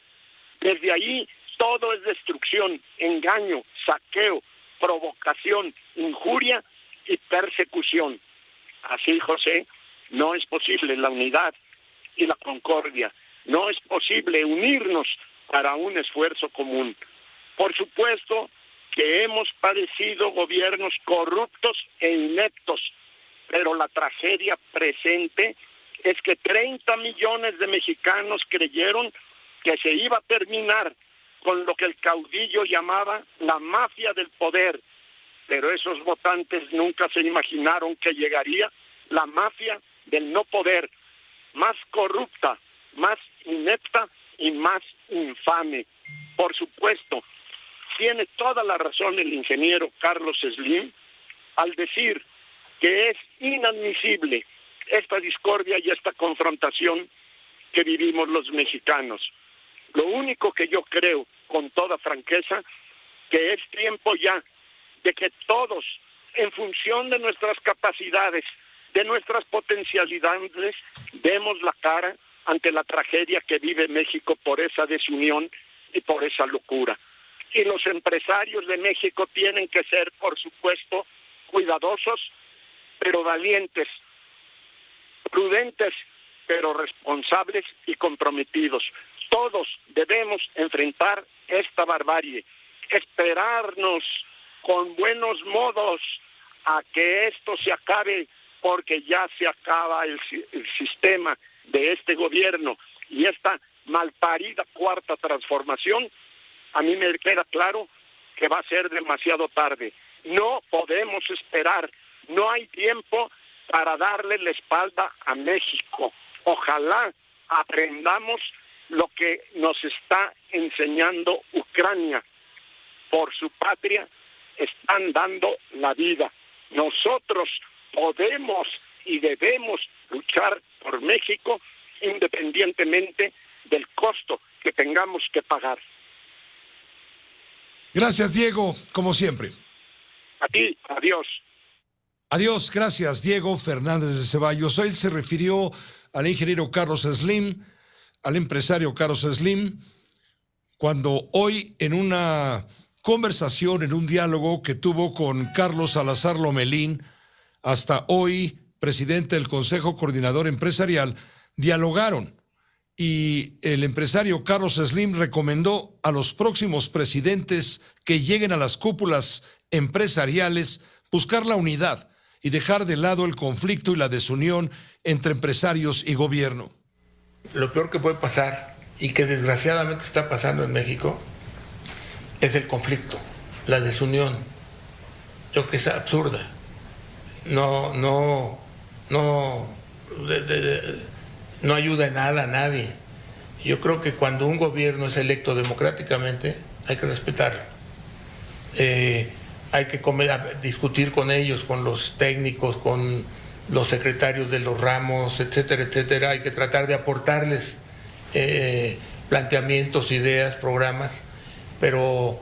Desde ahí todo es destrucción, engaño, saqueo, provocación, injuria y persecución. Así, José, no es posible la unidad y la concordia. No es posible unirnos para un esfuerzo común. Por supuesto que hemos padecido gobiernos corruptos e ineptos, pero la tragedia presente es que 30 millones de mexicanos creyeron que se iba a terminar con lo que el caudillo llamaba la mafia del poder, pero esos votantes nunca se imaginaron que llegaría la mafia del no poder, más corrupta, más inepta y más infame. Por supuesto, tiene toda la razón el ingeniero Carlos Slim al decir que es inadmisible esta discordia y esta confrontación que vivimos los mexicanos. Lo único que yo creo, con toda franqueza, que es tiempo ya de que todos, en función de nuestras capacidades, de nuestras potencialidades, demos la cara ante la tragedia que vive México por esa desunión y por esa locura. Y los empresarios de México tienen que ser, por supuesto, cuidadosos, pero valientes, prudentes, pero responsables y comprometidos. Todos debemos enfrentar esta barbarie, esperarnos con buenos modos a que esto se acabe, porque ya se acaba el sistema de este gobierno y esta malparida cuarta transformación. A mí me queda claro que va a ser demasiado tarde. No podemos esperar, no hay tiempo para darle la espalda a México. Ojalá aprendamos lo que nos está enseñando Ucrania. Por su patria están dando la vida. Nosotros podemos y debemos luchar por México independientemente del costo que tengamos que pagar. Gracias, Diego, como siempre. A ti, adiós. Adiós, gracias, Diego Fernández de Ceballos. Él se refirió al ingeniero Carlos Slim, al empresario Carlos Slim, cuando hoy en una conversación, en un diálogo que tuvo con Carlos Salazar Lomelín, hasta hoy presidente del Consejo Coordinador Empresarial, dialogaron y el empresario Carlos Slim recomendó a los próximos presidentes que lleguen a las cúpulas empresariales buscar la unidad y dejar de lado el conflicto y la desunión entre empresarios y gobierno. Lo peor que puede pasar y que desgraciadamente está pasando en México es el conflicto, la desunión. Yo creo que es absurda. No ayuda en nada a nadie. Yo creo que cuando un gobierno es electo democráticamente hay que respetarlo. Hay que discutir con ellos, con los técnicos, con los secretarios de los ramos, etcétera, etcétera. Hay que tratar de aportarles planteamientos, ideas, programas, pero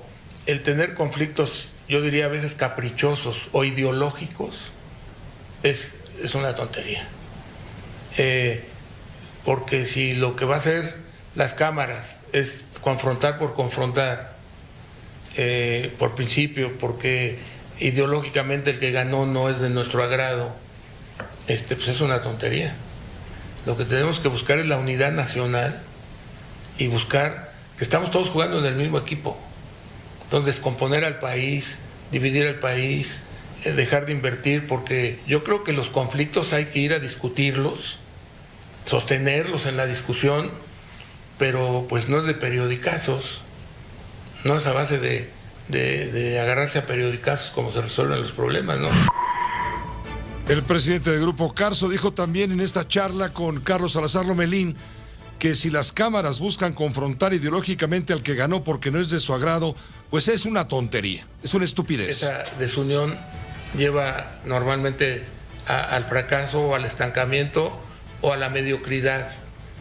el tener conflictos, yo diría a veces caprichosos o ideológicos, es una tontería. Porque si lo que va a hacer las cámaras es confrontar por confrontar, por principio, porque ideológicamente el que ganó no es de nuestro agrado, pues es una tontería. Lo que tenemos que buscar es la unidad nacional y buscar que estamos todos jugando en el mismo equipo. Entonces, descomponer al país, dividir al país, dejar de invertir, porque yo creo que los conflictos hay que ir a discutirlos, sostenerlos en la discusión pero pues no es de periodicazos, no es a base de agarrarse a periodicazos como se resuelven los problemas, ¿no? El presidente del Grupo Carso dijo también en esta charla con Carlos Salazar Lomelín que si las cámaras buscan confrontar ideológicamente al que ganó porque no es de su agrado, pues es una tontería, es una estupidez. Esa desunión lleva normalmente al fracaso o al estancamiento o a la mediocridad,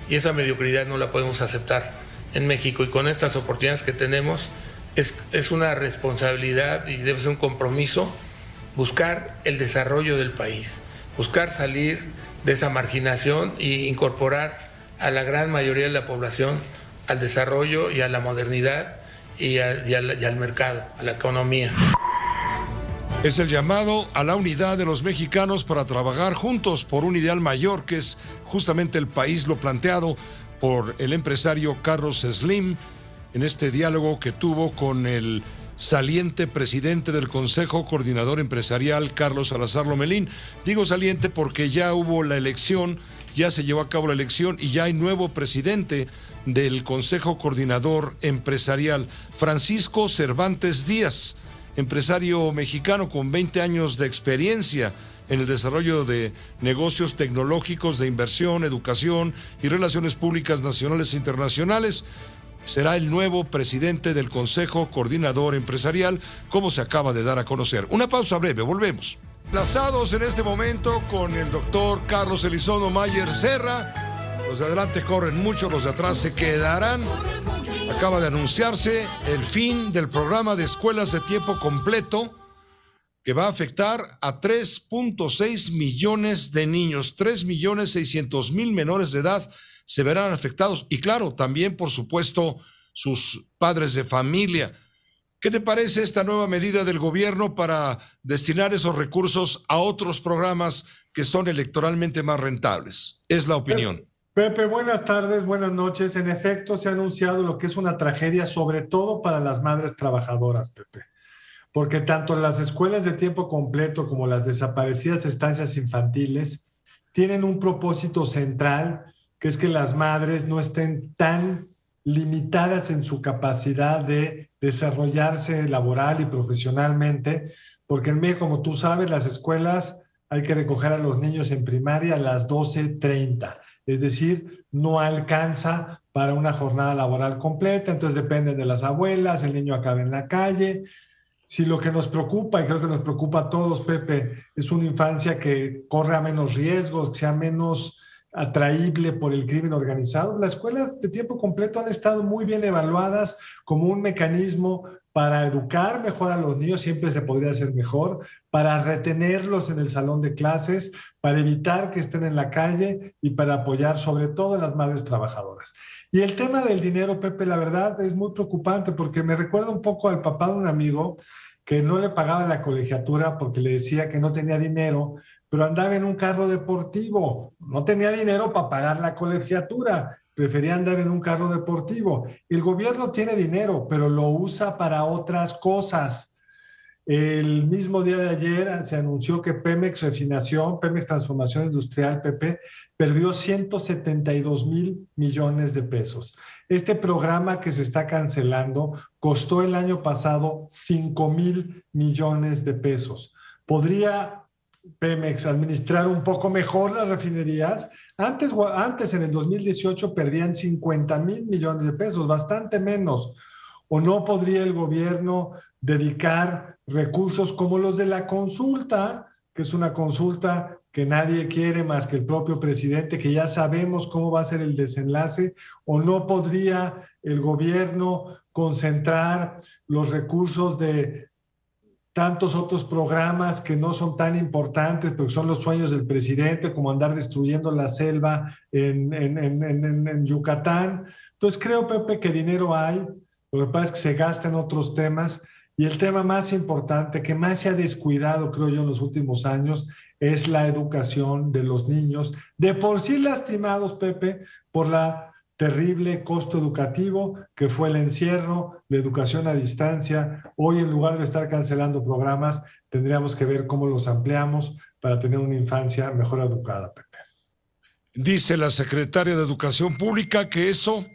y esa mediocridad no la podemos aceptar en México, y con estas oportunidades que tenemos es una responsabilidad y debe ser un compromiso buscar el desarrollo del país, buscar salir de esa marginación e incorporar a la gran mayoría de la población al desarrollo y a la modernidad y al mercado, a la economía. Es el llamado a la unidad de los mexicanos para trabajar juntos por un ideal mayor, que es justamente el país, lo planteado por el empresario Carlos Slim en este diálogo que tuvo con el saliente presidente del Consejo Coordinador Empresarial, Carlos Salazar Lomelín. Digo saliente porque ya hubo la elección, ya se llevó a cabo la elección y ya hay nuevo presidente del Consejo Coordinador Empresarial, Francisco Cervantes Díaz, empresario mexicano con 20 años de experiencia en el desarrollo de negocios tecnológicos, de inversión, educación y relaciones públicas nacionales e internacionales. Será el nuevo presidente del Consejo Coordinador Empresarial, como se acaba de dar a conocer. Una pausa breve, volvemos. Enlazados en este momento con el doctor Carlos Elizondo Mayer Serra. Los de adelante corren mucho, los de atrás se quedarán. Acaba de anunciarse el fin del programa de escuelas de tiempo completo, que va a afectar a 3.6 millones de niños. 3.600.000 menores de edad se verán afectados. Y claro, también, por supuesto, sus padres de familia. ¿Qué te parece esta nueva medida del gobierno para destinar esos recursos a otros programas que son electoralmente más rentables? Es la opinión. Pepe, buenas tardes, buenas noches. En efecto, se ha anunciado lo que es una tragedia, sobre todo para las madres trabajadoras, Pepe. Porque tanto las escuelas de tiempo completo como las desaparecidas estancias infantiles tienen un propósito central, que es que las madres no estén tan limitadas en su capacidad de desarrollarse laboral y profesionalmente, porque en México, como tú sabes, las escuelas hay que recoger a los niños en primaria a las 12:30, es decir, no alcanza para una jornada laboral completa, entonces dependen de las abuelas, el niño acaba en la calle. Si lo que nos preocupa, y creo que nos preocupa a todos, Pepe, es una infancia que corra menos riesgos, que sea menos atraíble por el crimen organizado, las escuelas de tiempo completo han estado muy bien evaluadas como un mecanismo para educar mejor a los niños, siempre se podría hacer mejor, para retenerlos en el salón de clases, para evitar que estén en la calle y para apoyar sobre todo a las madres trabajadoras. Y el tema del dinero, Pepe, la verdad es muy preocupante porque me recuerda un poco al papá de un amigo que no le pagaba la colegiatura porque le decía que no tenía dinero, pero andaba en un carro deportivo, no tenía dinero para pagar la colegiatura, prefería andar en un carro deportivo. El gobierno tiene dinero, pero lo usa para otras cosas. El mismo día de ayer se anunció que Pemex Refinación, Pemex Transformación Industrial, PP, perdió 172,000 millones de pesos. Este programa que se está cancelando costó el año pasado 5,000 millones de pesos. ¿Podría Pemex administrar un poco mejor las refinerías? Antes en el 2018 perdían 50,000 millones de pesos, bastante menos. ¿O no podría el gobierno dedicar recursos como los de la consulta, que es una consulta que nadie quiere más que el propio presidente, que ya sabemos cómo va a ser el desenlace? ¿O no podría el gobierno concentrar los recursos de tantos otros programas que no son tan importantes, porque son los sueños del presidente, como andar destruyendo la selva en Yucatán? Entonces creo, Pepe, que dinero hay, lo que pasa es que se gasta en otros temas, y el tema más importante, que más se ha descuidado, creo yo, en los últimos años, es la educación de los niños, de por sí lastimados, Pepe, por la terrible costo educativo que fue el encierro, la educación a distancia. Hoy, en lugar de estar cancelando programas, tendríamos que ver cómo los ampliamos para tener una infancia mejor educada, Pepe. Dice la secretaria de Educación Pública que eso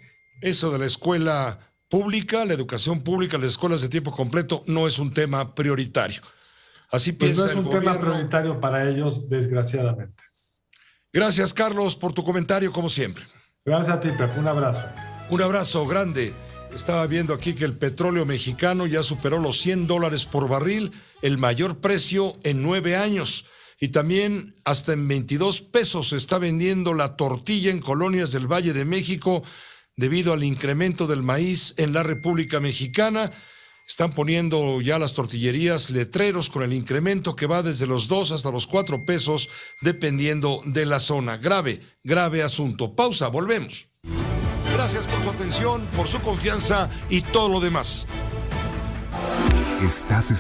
Eso de la escuela pública, la educación pública, las escuelas de tiempo completo, no es un tema prioritario. Así pues piensa no es un tema prioritario para ellos, desgraciadamente. Gracias, Carlos, por tu comentario, como siempre. Gracias a ti, Pepe. Un abrazo. Un abrazo grande. Estaba viendo aquí que el petróleo mexicano ya superó los $100 por barril, el mayor precio en 9 años. Y también hasta en 22 pesos se está vendiendo la tortilla en colonias del Valle de México debido al incremento del maíz en la República Mexicana. Están poniendo ya las tortillerías letreros con el incremento que va desde los 2 hasta los 4 pesos dependiendo de la zona. Grave, grave asunto. Pausa, volvemos. Gracias por su atención, por su confianza y todo lo demás. Estás